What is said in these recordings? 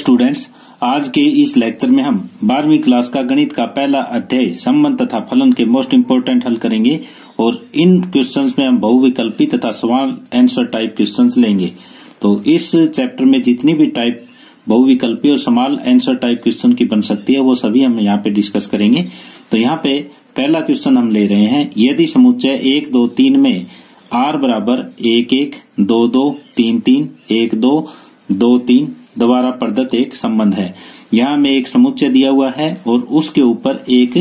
Students, आज के इस लेक्चर में हम 12वीं क्लास का गणित का पहला अध्याय संबंध तथा फलन के मोस्ट इम्पोर्टेंट हल करेंगे और इन क्वेश्चंस में हम बहुविकल्पी तथा सवाल आंसर टाइप क्वेश्चंस लेंगे। तो इस चैप्टर में जितनी भी टाइप बहुविकल्पी और सवाल आंसर टाइप क्वेश्चन की बन सकती है वो सभी हम यहाँ पे डिस्कस करेंगे। तो यहाँ पे पहला क्वेश्चन हम ले रहे हैं, यदि समुच्चय 1 2 3 में r बराबर 1 1 2 2 3 3 1 2 2 3 द्वारा प्रदत्त एक संबंध है। यहाँ में एक समुच्चय दिया हुआ है और उसके ऊपर एक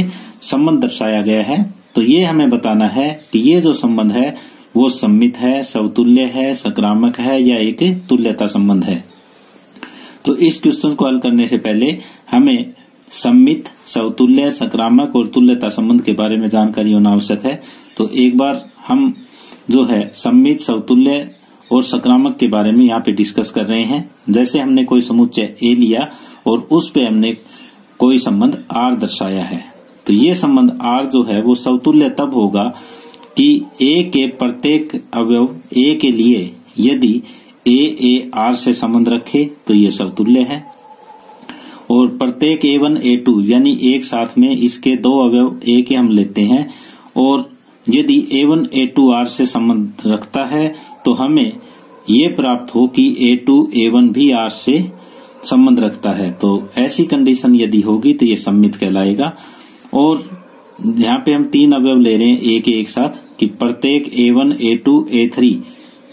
संबंध दर्शाया गया है। तो ये हमें बताना है कि ये जो संबंध है वो सममित है, समतुल्य है, संक्रामक है या एक तुल्यता संबंध है। तो इस क्वेश्चन को हल करने से पहले हमें सममित, समतुल्य, संक्रामक और तुल्यता संबंध के बारे में जानकारी होना आवश्यक है। तो एक बार हम जो है सममित, समतुल्य और संक्रामक के बारे में यहाँ पे डिस्कस कर रहे हैं। जैसे हमने कोई समुच्चय ए लिया और उस पे हमने कोई संबंध आर दर्शाया है, तो ये संबंध आर जो है वो समतुल्य तब होगा कि ए के प्रत्येक अवयव ए के लिए यदि ए आर से संबंध रखे तो ये समतुल्य है, और प्रत्येक A1 A2 यानी एक साथ में इसके दो अवयव ए के हम लेते हैं और यदि A1 A2 R से संबंध रखता है तो हमें ये प्राप्त हो कि A2 A1 भी R से संबंध रखता है। तो ऐसी कंडीशन यदि होगी तो ये सममित कहलाएगा। और यहाँ पे हम तीन अवयव ले रहे हैं A के एक साथ कि प्रत्येक A1 A2 A3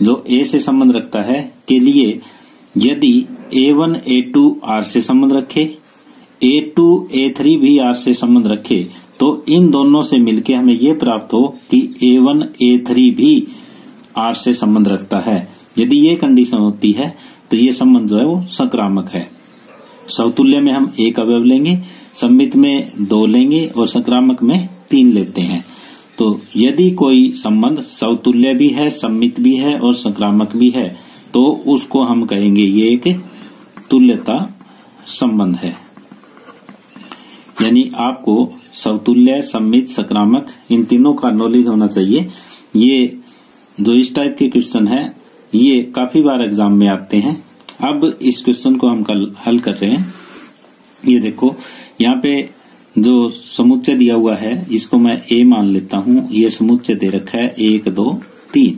जो A से संबंध रखता है के लिए यदि A1 A2 R से संबंध रखे, A2 A3 भी R से संबंध रखे, तो इन दोनों से मिलके हमें ये प्राप्त हो कि A1 A3 भी R से संबंध रखता है। यदि ये कंडीशन होती है तो ये संबंध जो है वो संक्रामक है। समतुल्य में हम एक अवयव लेंगे, सममित में 2 लेंगे और संक्रामक में 3 लेते हैं। तो यदि कोई संबंध समतुल्य भी है, सममित भी है और संक्रामक भी है तो उसको हम कहेंगे ये एक तुल्यता संबंध है। यानी आपको समतुल्य, सममित, संक्रामक इन तीनों का नॉलेज होना चाहिए। ये जो इस टाइप के क्वेश्चन है ये काफी बार एग्जाम में आते हैं। अब इस क्वेश्चन को हम कल हल कर रहे हैं। ये देखो यहाँ पे जो समुच्चय दिया हुआ है इसको मैं ए मान लेता हूँ। ये समुच्चय दे रखा है 1 2 3।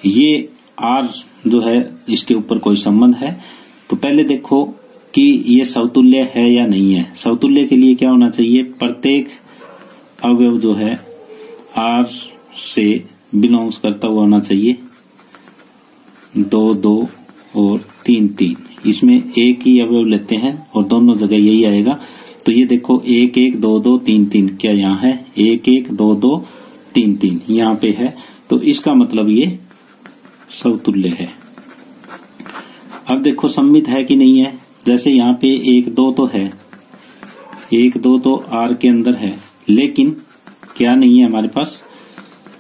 ये आर जो है इसके ऊपर कोई संबंध है। तो पहले देखो कि ये समतुल्य है या नहीं है। समतुल्य के लिए क्या होना चाहिए, प्रत्येक अवयव जो है आर से बिलोंग्स करता हुआ होना चाहिए। 2 2 और 3 3, इसमें एक ही अवयव लेते हैं और दोनों जगह यही आएगा। तो ये देखो 1 1 2 2 3 3 क्या यहाँ है, 1 1 2 2 3 3 यहाँ पे है। तो इसका मतलब ये समतुल्य है। अब देखो सममित है कि नहीं है। जैसे यहाँ पे 1 2 तो है, 1 2 तो आर के अंदर है, लेकिन क्या नहीं है हमारे पास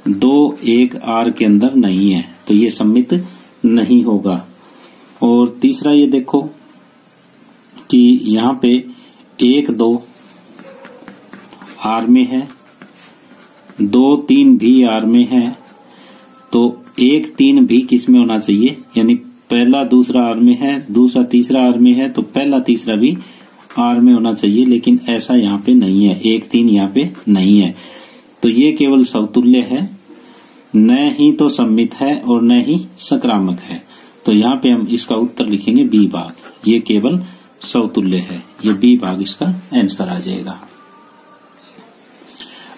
2 1 आर के अंदर नहीं है, तो ये सममित नहीं होगा। और तीसरा ये देखो कि यहाँ पे 1 2 आर में है, 2 3 भी आर में है, तो 1 3 भी किस में होना चाहिए, यानी पहला दूसरा आर में है, दूसरा तीसरा आर में है, तो पहला तीसरा भी आर में होना चाहिए, लेकिन ऐसा यहाँ पे नहीं है। 1 3 यहाँ पे नहीं है, तो ये केवल समतुल्य है, न ही तो सममित है और न ही संक्रामक है। तो यहाँ पे हम इसका उत्तर लिखेंगे बी भाग, ये केवल समतुल्य है। ये बी भाग इसका आंसर आ जाएगा।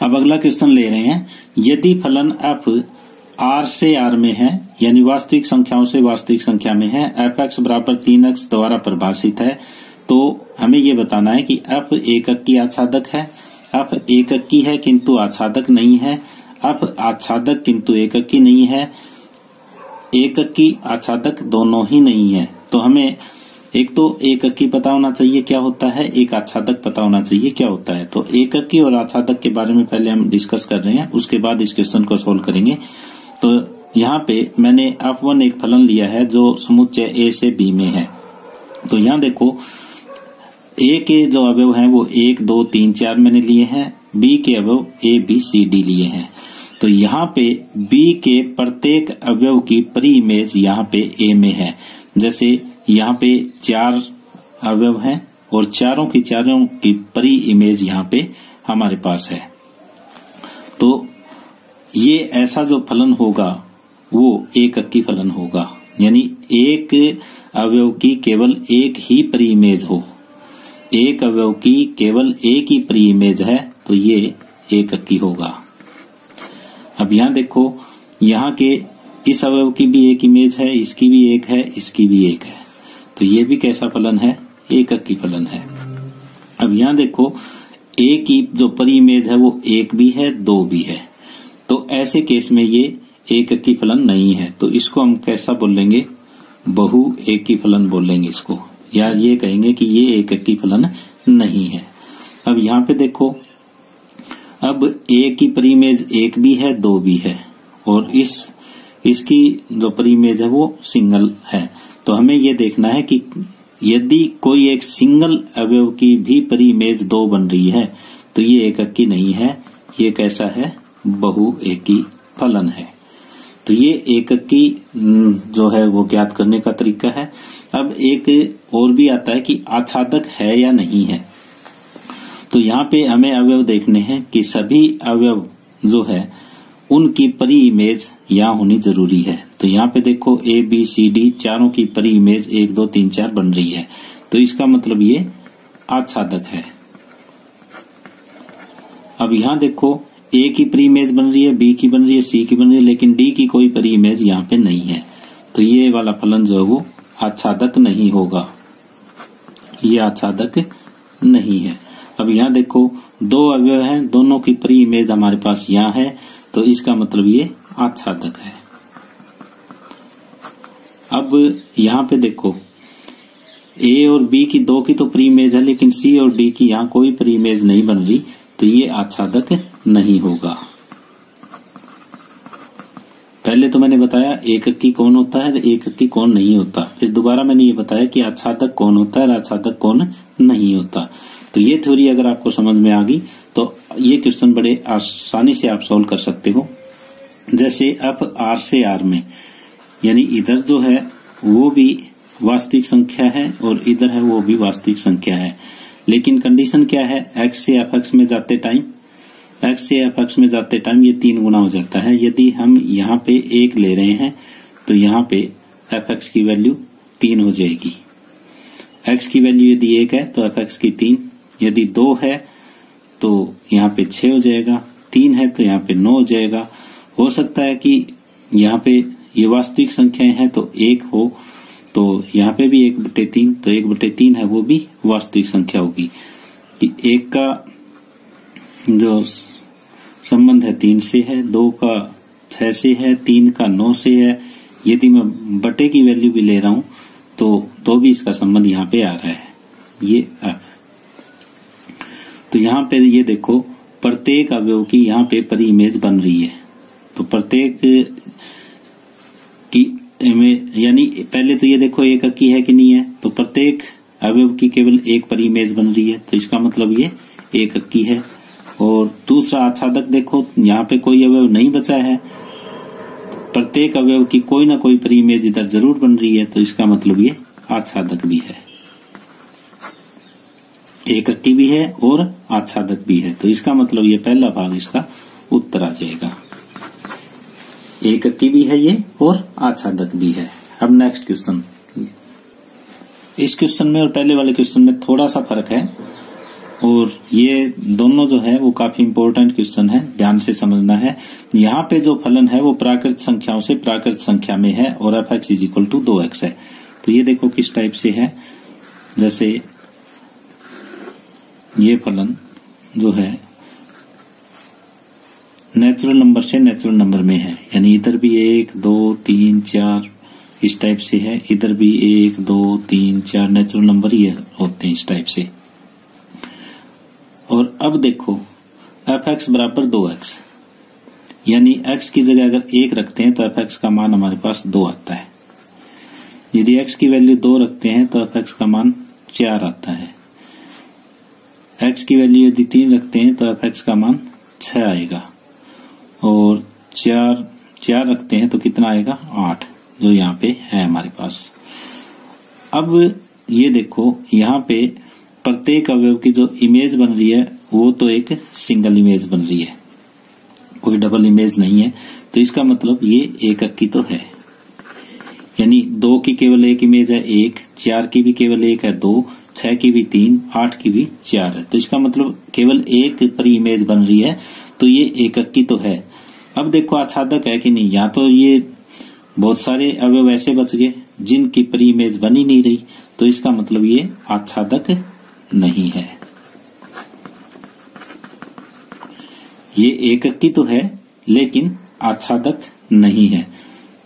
अब अगला क्वेश्चन ले रहे हैं, यदि फलन f r से r में है यानी वास्तविक संख्याओं से वास्तविक संख्या में है, fx बराबर 3x द्वारा परिभाषित है, तो हमें ये बताना है कि f एकक की आच्छादक है, f एकक की है किंतु आच्छादक नहीं है, f आच्छादक किंतु एकक की नहीं है, एकक की आच्छादक दोनों ही नहीं है। तो हमें एक तो एकक की पता होना चाहिए क्या होता है, एक आच्छादक पता होना चाहिए क्या होता है। तो एकक की और आच्छादक के बारे में पहले हम डिस्कस कर रहे हैं, उसके बाद इस क्वेश्चन को सोल्व करेंगे। तो यहाँ पे मैंने f1 एक फलन लिया है जो समुच्चय a से b में है। तो यहाँ देखो a के जो अवयव हैं वो 1 2 3 4 मैंने लिए हैं, b के अवयव a b c d लिए हैं। तो यहाँ पे b के प्रत्येक अवयव की प्री इमेज यहाँ पे a में है। जैसे यहाँ पे 4 अवयव हैं और चारों की परी इमेज यहाँ पे हमारे पास है। तो ये ऐसा जो फलन होगा वो एक अक्की फलन होगा, यानी एक अवयव की केवल एक ही परी इमेज हो, एक अवयव की केवल एक ही परी इमेज है तो ये एक अक्की होगा। अब यहाँ देखो, यहाँ के इस अवयव की भी एक इमेज है, इसकी भी एक है, इसकी भी एक है, तो ये भी कैसा फलन है? एक अक्की फलन है। अब यहाँ देखो, एक की जो परी इमेज है वो एक भी है, दो भी है, तो ऐसे केस में ये एक अक्की फलन नहीं है, तो इसको हम कैसा बोलेंगे? बहु एकी फलन बोलेंगे इसको, या ये कहेंगे कि ये एक अक्की फलन नहीं है। अब यहाँ पे देखो, अब एक की परी इमेज एक भी है, दो भी है, और इसकी जो परी इमेज है वो सिंगल है, तो हमें ये देखना है कि यदि कोई एक सिंगल अवयव की भी परी इमेज दो बन रही है तो ये एक अक्की नहीं है, ये कैसा है? बहु एकी फलन है। तो ये एक अक्की जो है वो ज्ञात करने का तरीका है। अब एक और भी आता है कि आच्छादक है या नहीं है। तो यहाँ पे हमें अवयव देखने हैं कि सभी अवयव जो है उनकी परी इमेज यहाँ होनी जरूरी है। तो यहाँ पे देखो ए बी सी डी चारों की परी इमेज 1 2 3 4 बन रही है, तो इसका मतलब ये आच्छादक है। अब यहाँ देखो, ए की परी इमेज बन रही है, बी की बन रही है, सी की बन रही है, लेकिन डी की कोई परी इमेज यहाँ पे नहीं है, तो ये वाला फलन जो है वो आच्छादक नहीं होगा, ये आच्छादक नहीं है। अब यहाँ देखो, दो अवयव हैं, दोनों की परी इमेज हमारे पास यहाँ है, तो इसका मतलब ये आच्छादक है। अब यहाँ पे देखो, ए और बी की दो की तो परी इमेज है, लेकिन सी और डी की यहाँ कोई परी इमेज नहीं बन रही, तो ये आच्छादक नहीं होगा। पहले तो मैंने बताया एक अक्की कौन होता है, एक अक्की कौन नहीं होता, फिर दोबारा मैंने ये बताया कि आच्छादक कौन होता है और आच्छादक कौन नहीं होता। तो ये थ्योरी अगर आपको समझ में आ गई तो ये क्वेश्चन बड़े आसानी से आप सॉल्व कर सकते हो। जैसे अब आर से आर में, यानी इधर जो है वो भी वास्तविक संख्या है और इधर है वो भी वास्तविक संख्या है, लेकिन कंडीशन क्या है? x से fx में जाते टाइम ये 3 गुना हो जाता है। यदि हम यहाँ पे 1 ले रहे हैं तो यहाँ पे fx की वैल्यू 3 हो जाएगी। x की वैल्यू यदि 1 है तो fx की 3, यदि 2 है तो यहाँ पे 6 हो जाएगा, 3 है तो यहाँ पे 9 हो जाएगा। हो सकता है कि यहाँ पे ये वास्तविक संख्याएं हैं तो 1 हो, तो यहाँ पे भी 1/3, तो 1/3 है वो भी वास्तविक संख्या होगी। कि 1 का जो संबंध है 3 से है, 2 का 6 से है, 3 का 9 से है। यदि मैं बटे की वैल्यू भी ले रहा हूं तो भी इसका संबंध यहाँ पे आ रहा है, ये तो यहाँ पे ये देखो, प्रत्येक अवयव की यहाँ पे परी इमेज बन रही है। तो प्रत्येक की इमेज, यानी पहले तो ये देखो एक अक्की है कि नहीं है, तो प्रत्येक अवयव की केवल एक परी इमेज बन रही है, तो इसका मतलब ये एक अक्की है। और दूसरा आच्छादक देखो, यहाँ पे कोई अवयव नहीं बचा है, प्रत्येक अवयव की कोई ना कोई परी इमेज इधर जरूर बन रही है, तो इसका मतलब ये आच्छादक भी है, एक अक्की भी है और आच्छादक भी है। तो इसका मतलब ये पहला भाग इसका उत्तर आ जाएगा, एक अक्की भी है ये और आच्छादक भी है। अब नेक्स्ट क्वेश्चन, इस क्वेश्चन में और पहले वाले क्वेश्चन में थोड़ा सा फर्क है, और ये दोनों जो है वो काफी इंपॉर्टेंट क्वेश्चन है, ध्यान से समझना है। यहाँ पे जो फलन है वो प्राकृत संख्याओं से प्राकृत संख्या में है और f(x = 2x) है। तो ये देखो किस टाइप से है, जैसे ये फलन जो है नेचुरल नंबर से नेचुरल नंबर में है, यानी इधर भी 1 2 3 4 इस टाइप से है, इधर भी 1 2 3 4 नेचुरल नंबर ही होते हैं इस टाइप से। और अब देखो f(x = 2x), यानी x की जगह अगर 1 रखते हैं तो f(x) का मान हमारे पास 2 आता है। यदि x की वैल्यू 2 रखते हैं तो f(x) का मान 4 आता है। x की वैल्यू यदि 3 रखते हैं तो f(x) का मान 6 आएगा, और 4 रखते हैं तो कितना आएगा? 8, जो यहाँ पे है हमारे पास। अब ये देखो यहाँ पे प्रत्येक अवयव की जो इमेज बन रही है वो तो एक सिंगल इमेज बन रही है, कोई डबल इमेज नहीं है। तो इसका मतलब ये एकक की तो है, यानी 2 की केवल एक इमेज है 1, 4 की भी केवल एक है 2, 6 की भी 3, 8 की भी 4 है। तो इसका मतलब केवल एक परी इमेज बन रही है, तो ये एकक की तो है। अब देखो आच्छादक है कि नहीं, या तो ये बहुत सारे अवयव ऐसे बच गए जिनकी परी इमेज बन ही नहीं रही, तो इसका मतलब ये आच्छादक नहीं है। ये एकक की तो है लेकिन आच्छादक नहीं है।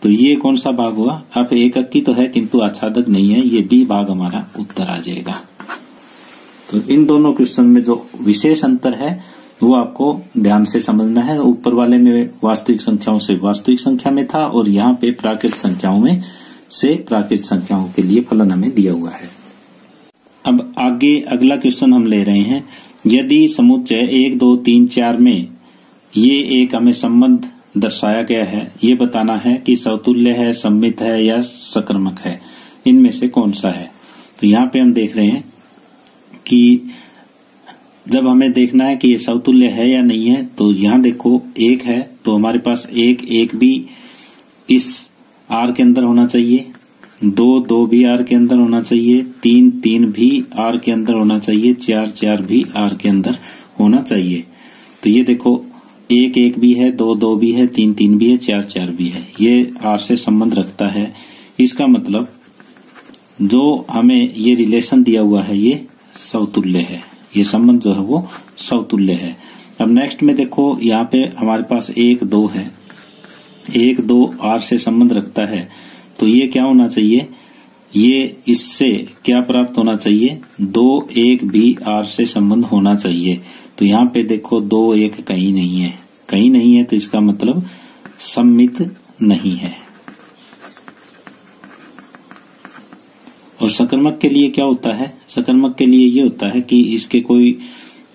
तो ये कौन सा भाग हुआ? अब एकक की तो है किंतु आच्छादक नहीं है, ये बी भाग हमारा उत्तर आ जाएगा। तो इन दोनों क्वेश्चन में जो विशेष अंतर है वो आपको ध्यान से समझना है। ऊपर वाले में वास्तविक संख्याओं से वास्तविक संख्या में था और यहाँ पे प्राकृत संख्याओं में से प्राकृत संख्याओं के लिए फलन हमें दिया हुआ है। अब आगे अगला क्वेश्चन हम ले रहे हैं, यदि समुच्चय 1, 2, 3, 4 में ये एक हमें संबंध दर्शाया गया है, ये बताना है कि समतुल्य है, सममित है या सकर्मक है, इनमें से कौन सा है। तो यहाँ पे हम देख रहे हैं कि जब हमें देखना है कि ये समतुल्य है या नहीं है, तो यहाँ देखो 1 है तो हमारे पास 1 भी इस R के अंदर होना चाहिए, 2 भी R के अंदर होना चाहिए, 3 भी R के अंदर होना चाहिए, 4 भी R के अंदर होना चाहिए। तो ये देखो 1 भी है, 2 भी है, 3 भी है, 4 भी है, ये R से संबंध रखता है। इसका मतलब जो हमें ये रिलेशन दिया हुआ है ये समतुल्य है, ये संबंध जो है वो समतुल्य है। अब नेक्स्ट में देखो यहाँ पे हमारे पास 1, 2 है, 1, 2 R से संबंध रखता है, तो ये क्या होना चाहिए, ये इससे क्या प्राप्त होना चाहिए, 2, 1 भी R से संबंध होना चाहिए। तो यहाँ पे देखो 2, 1 कहीं नहीं है, कहीं नहीं है, तो इसका मतलब सममित नहीं है। और सकर्मक के लिए क्या होता है, सकर्मक के लिए ये होता है कि इसके कोई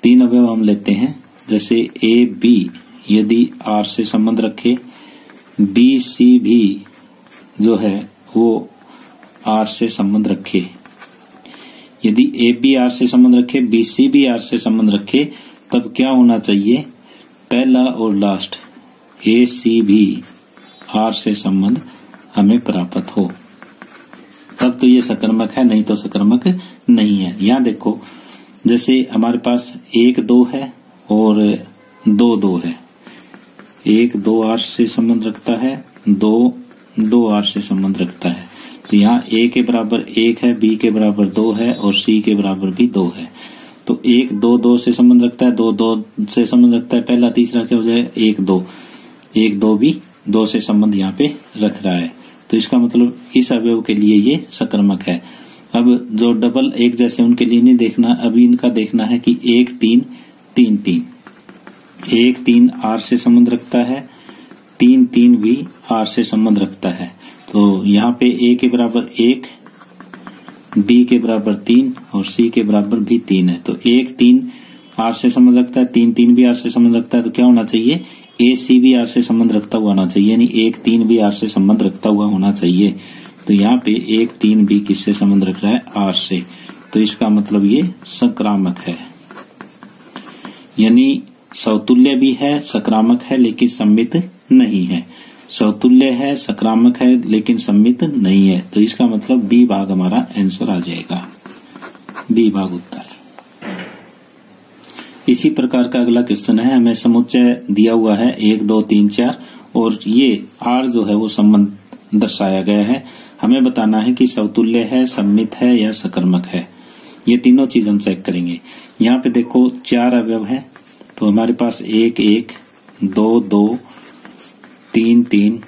3 अवयव हम लेते हैं, जैसे A, B यदि R से संबंध रखे, B, C भी जो है वो R से संबंध रखे, यदि A, B R से संबंध रखे, B, C भी R से संबंध रखे, तब क्या होना चाहिए, पहला और लास्ट A, C भी R से संबंध हमें प्राप्त हो, तब तो ये सकर्मक है, नहीं तो सकर्मक नहीं है। यहाँ देखो जैसे हमारे पास 1, 2 है और 2 है, 1, 2 R से संबंध रखता है, 2 R से संबंध रखता है। तो यहाँ A के बराबर 1 है, B के बराबर 2 है और C के बराबर भी 2 है। तो 1, 2 से संबंध रखता है, 2 से संबंध रखता है, पहला तीसरा क्या हो जाए 1, 2 भी 2 से संबंध यहाँ पे रख रहा है। तो इसका मतलब इस अवयव के लिए ये सकर्मक है। अब जो डबल एक जैसे उनके लिए नहीं देखना, अभी इनका देखना है कि 1, 3, 3, 1, 3 R से संबंध रखता है, 3 भी R से संबंध रखता है। तो यहाँ पे A के बराबर 1, B के बराबर 3 और C के बराबर भी 3 है। तो 1, 3 R से संबंध रखता है, 3 भी R से संबंध रखता है, तो क्या होना चाहिए, A, C भी R से संबंध रखता हुआ होना चाहिए, यानी 1, 3 भी R से संबंध रखता हुआ होना चाहिए। तो यहाँ पे 1, 3 भी किससे संबंध रख रहा है, R से। तो इसका मतलब ये संक्रामक है, यानी समतुल्य भी है, संक्रामक है, लेकिन सममित नहीं है। समतुल्य है, संक्रामक है, लेकिन सममित नहीं है। तो इसका मतलब बी भाग हमारा आंसर आ जाएगा, बी भाग उत्तर। इसी प्रकार का अगला क्वेश्चन है, हमें समुच्चय दिया हुआ है 1, 2, 3, 4 और ये R जो है वो संबंध दर्शाया गया है। हमें बताना है कि समतुल्य है, सममित है या सकर्मक है। ये तीनों चीज हम चेक करेंगे। यहाँ पे देखो 4 अवयव है, तो हमारे पास 1, 1, 2, 2, 3, 3,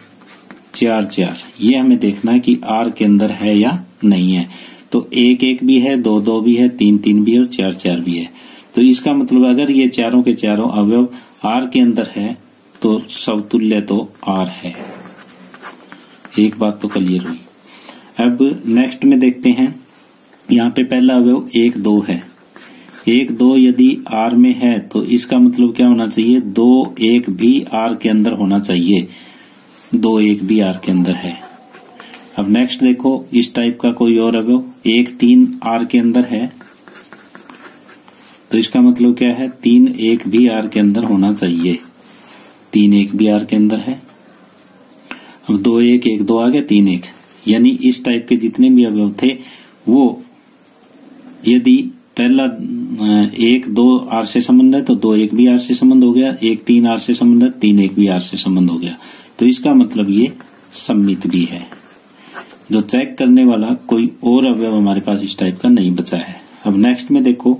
4, 4। ये हमें देखना है कि R के अंदर है या नहीं है। तो 1, 1 भी है, 2, 2 भी है, 3, 3 भी है और 4, 4 भी है। तो इसका मतलब अगर ये चारों के चारों अवयव R के अंदर है तो समतुल्य तो R है। एक बात तो क्लियर हुई। अब नेक्स्ट में देखते हैं, यहाँ पे पहला अवयव 1, 2 है। 1, 2 यदि R में है तो इसका मतलब क्या होना चाहिए, 2, 1 भी R के अंदर होना चाहिए। 2, 1 भी R के अंदर है। अब नेक्स्ट देखो, इस टाइप का कोई और अवयव एक 3 आर के अंदर है, तो इसका मतलब क्या है 3 1 भी आर के अंदर होना चाहिए। 3 1 भी आर के अंदर है। अब 2 1 1 2 आ गया 3 1, यानी इस टाइप के जितने भी अवयव थे वो यदि पहला 1 2 आर से संबंध है तो 2 1 भी आर से संबंध हो गया, 1 3 आर से संबंध है 3 1 भी आर से संबंध हो गया, तो इसका मतलब ये सम्मित भी है। जो चेक करने वाला कोई और अवयव हमारे पास इस टाइप का नहीं बचा है। अब नेक्स्ट में देखो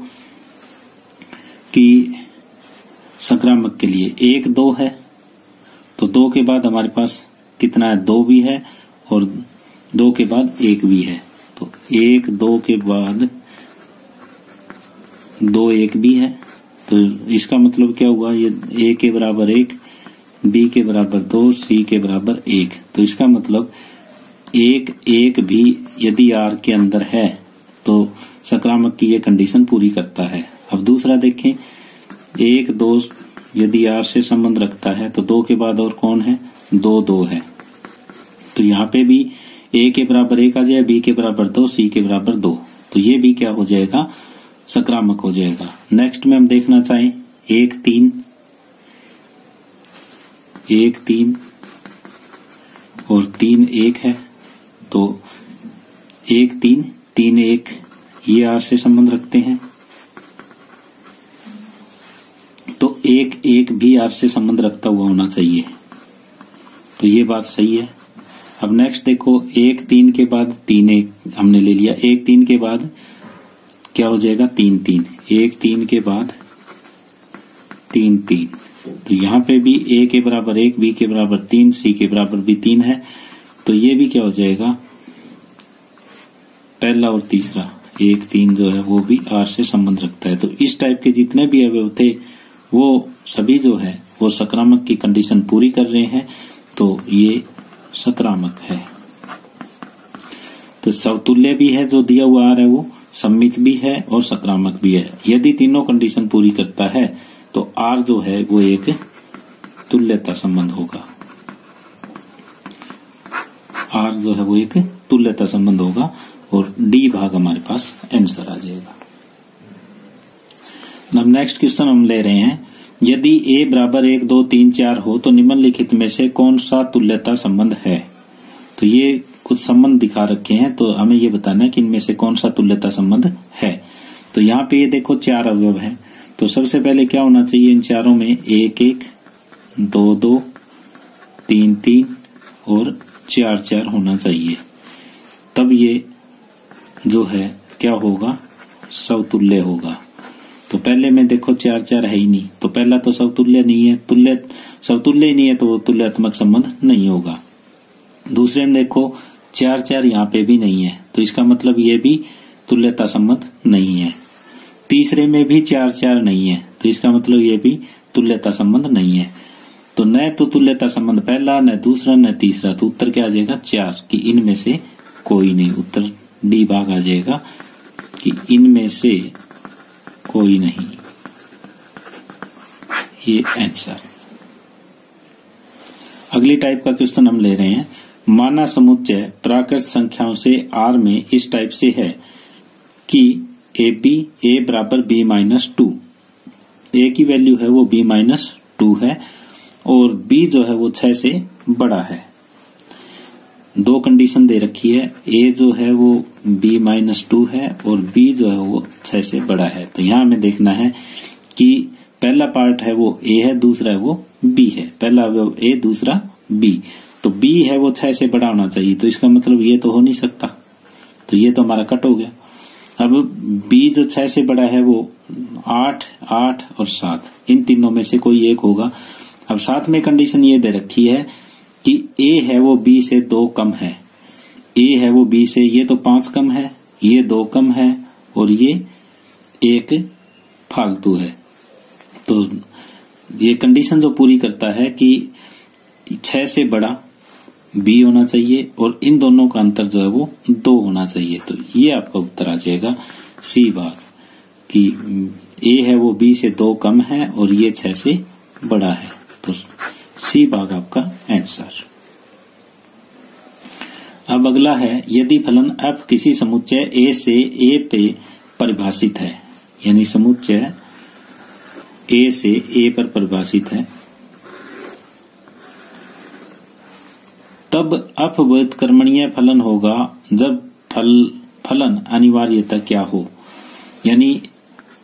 कि संक्रामक के लिए 1 2 है, तो 2 के बाद हमारे पास कितना है 2 भी है और 2 के बाद 1 भी है, तो 1 2 के बाद 2 1 भी है, तो इसका मतलब क्या हुआ ये A के बराबर 1, B के बराबर 2, C के बराबर 1, तो इसका मतलब 1 1 भी यदि R के अंदर है तो संक्रामक की ये कंडीशन पूरी करता है। अब दूसरा देखें 1 2 यदि R से संबंध रखता है तो 2 के बाद और कौन है 2 2 है, तो यहाँ पे भी A के बराबर 1 आ जाए, B के बराबर 2, C के बराबर 2, तो ये भी क्या हो जाएगा संक्रामक हो जाएगा। नेक्स्ट में हम देखना चाहें 1 3 1 3 और 3 1 है, तो 1 3 3 1 ये आर से संबंध रखते हैं, तो 1 1 भी आर से संबंध रखता हुआ होना चाहिए, तो ये बात सही है। अब नेक्स्ट देखो 1 3 के बाद 3 1 हमने ले लिया, 1 3 के बाद क्या हो जाएगा 3 3, 1 3 के बाद 3 3, तो यहाँ पे भी A के बराबर 1, B के बराबर 3, C के बराबर भी 3 है, तो ये भी क्या हो जाएगा पहला और तीसरा 1 3 जो है वो भी R से संबंध रखता है। तो इस टाइप के जितने भी अवयव थे वो सभी जो है वो संक्रामक की कंडीशन पूरी कर रहे हैं, तो ये संक्रामक है। तो समतुल्य भी है जो दिया हुआ R है वो सम्मित भी है और संक्रामक भी है। यदि तीनों कंडीशन पूरी करता है तो R जो है वो एक तुल्यता संबंध होगा, R जो है वो एक तुल्यता संबंध होगा और D भाग हमारे पास आंसर आ जाएगा। अब नेक्स्ट क्वेश्चन हम ले रहे हैं, यदि A बराबर 1 2 3 4 हो तो निम्नलिखित में से कौन सा तुल्यता संबंध है। तो ये कुछ संबंध दिखा रखे हैं, तो हमें ये बताना है कि इनमें से कौन सा तुल्यता संबंध है। तो यहाँ पे ये देखो 4 अवयव हैं, तो सबसे पहले क्या होना चाहिए इन चारों में 1 1 2 2 3 3 और 4 4 होना चाहिए, तब ये जो है क्या होगा समतुल्य होगा। तो पहले में देखो 4 4 है ही नहीं, तो पहला तो समतुल्य नहीं है, समतुल्य ही नहीं है तो वो तुल्यात्मक संबंध नहीं होगा। दूसरे में देखो 4 4 यहाँ पे भी नहीं है, तो इसका मतलब ये भी तुल्यता संबंध नहीं है। तीसरे में भी 4 4 नहीं है, तो इसका मतलब ये भी तुल्यता संबंध नहीं है। तो न तो तुल्यता संबंध पहला, न दूसरा, न तीसरा, तो उत्तर क्या आ जाएगा 4 कि इनमें से कोई नहीं। उत्तर डी भाग आ जाएगा कि इनमें से कोई नहीं, ये आंसर। अगली टाइप का क्वेश्चन हम ले रहे हैं, माना समुच्चय प्राकृत संख्याओं से R में इस टाइप से है कि A बराबर B माइनस 2, A की वैल्यू है वो B माइनस 2 है और B जो है वो 6 से बड़ा है। दो कंडीशन दे रखी है, A जो है वो B माइनस 2 है और B जो है वो 6 से बड़ा है। तो यहाँ हमें देखना है कि पहला पार्ट है वो A है, दूसरा है वो B है। पहला अवयव A, दूसरा B, तो B है वो 6 से बड़ा होना चाहिए, तो इसका मतलब ये तो हो नहीं सकता, तो ये तो हमारा कट हो गया। अब B जो 6 से बड़ा है वो 8 8 और 7, इन तीनों में से कोई एक होगा। अब साथ में कंडीशन ये दे रखी है कि A है वो B से 2 कम है, A है वो B से ये तो 5 कम है, ये 2 कम है और ये 1 फालतू है। तो ये कंडीशन जो पूरी करता है कि 6 से बड़ा B होना चाहिए और इन दोनों का अंतर जो है वो 2 होना चाहिए। तो ये आपका उत्तर आ जाएगा सी भाग कि A है वो B से 2 कम है और ये 6 से बड़ा है, तो सी भाग आपका आंसर। अब अगला है, यदि फलन f किसी समुच्चय a से a पे परिभाषित है, यानी समुच्चय a से a पर परिभाषित है, तब f व्युत्क्रमणीय फलन होगा जब फलन अनिवार्यतः क्या हो। यानी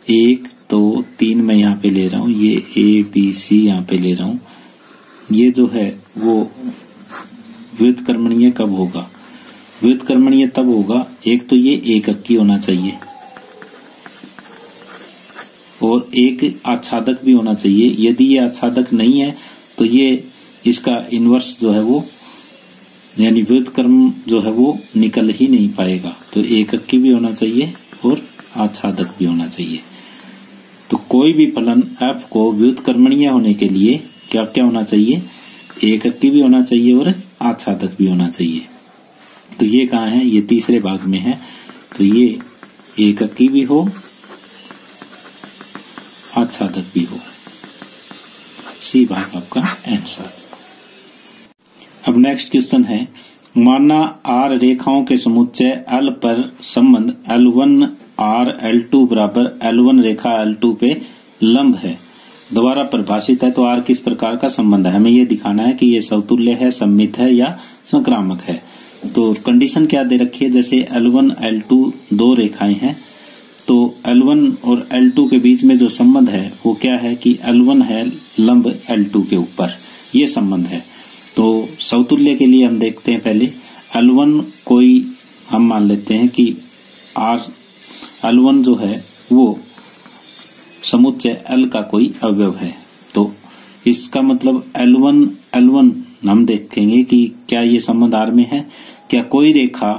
1 2 3 मैं यहाँ पे ले रहा हूँ, ये a b c यहाँ पे ले रहा हूँ, ये जो है वो व्युत्क्रमणीय कब होगा। व्युत्क्रमणीय तब होगा, एक तो ये एककी होना चाहिए और एक आच्छादक भी होना चाहिए। यदि ये आच्छादक नहीं है तो ये इसका इन्वर्स जो है वो, यानी व्युत्क्रम जो है वो निकल ही नहीं पाएगा। तो एककी भी होना चाहिए और आच्छादक भी होना चाहिए। तो कोई भी फलन f को व्युत्क्रमणीय होने के लिए क्या क्या होना चाहिए, एककी भी होना चाहिए और आच्छादक भी होना चाहिए। तो ये कहाँ है, ये तीसरे भाग में है। तो ये एककी भी हो, आच्छादक भी हो। सी भाग आपका आंसर। अब नेक्स्ट क्वेश्चन है, माना R रेखाओं के समुच्चय L पर संबंध L1 R L2 बराबर L1 रेखा L2 पे लंब है, द्वारा परिभाषित है, तो R किस प्रकार का संबंध है। हमें ये दिखाना है कि ये समतुल्य है, सममित है या संक्रामक है। तो कंडीशन क्या दे रखी है, जैसे L1 L2 दो रेखाएं हैं, तो L1 और L2 के बीच में जो संबंध है वो क्या है कि L1 है लंब L2 के ऊपर, ये संबंध है। तो समतुल्य के लिए हम देखते हैं पहले L1 कोई हम मान लेते हैं कि L1 जो है वो समुच्चय L का कोई अवयव है। तो इसका मतलब L1 हम देखेंगे कि क्या ये संबंध R में है। क्या कोई रेखा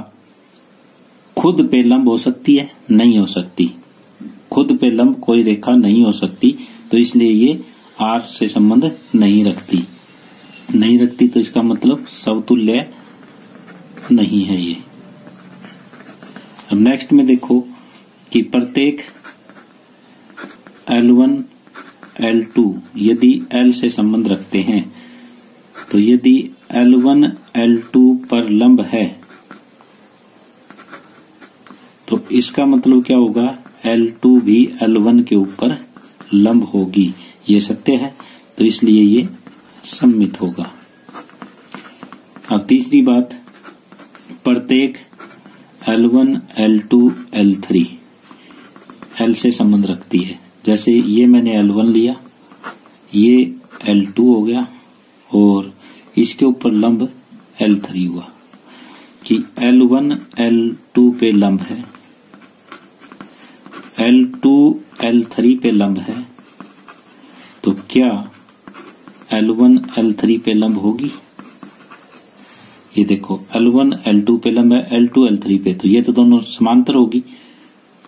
खुद पे लंब हो सकती है, नहीं हो सकती। खुद पे लंब कोई रेखा नहीं हो सकती, तो इसलिए ये R से संबंध नहीं रखती। तो इसका मतलब समतुल्य नहीं है ये। अब नेक्स्ट में देखो कि प्रत्येक L1 L2 यदि L से संबंध रखते हैं, तो यदि L1 L2 पर लंब है तो इसका मतलब क्या होगा, L2 भी L1 के ऊपर लंब होगी। ये सत्य है, तो इसलिए ये सममित होगा। अब तीसरी बात, प्रत्येक L1 L2 L3 L से संबंध रखती है। जैसे ये मैंने L1 लिया, ये L2 हो गया और इसके ऊपर लंब L3 हुआ कि L1 L2 पे लंब है, L2 L3 पे लंब है, तो क्या L1 L3 पे लंब होगी। ये देखो L1 L2 पे लंब है, L2 L3 पे, तो ये तो दोनों समांतर होगी,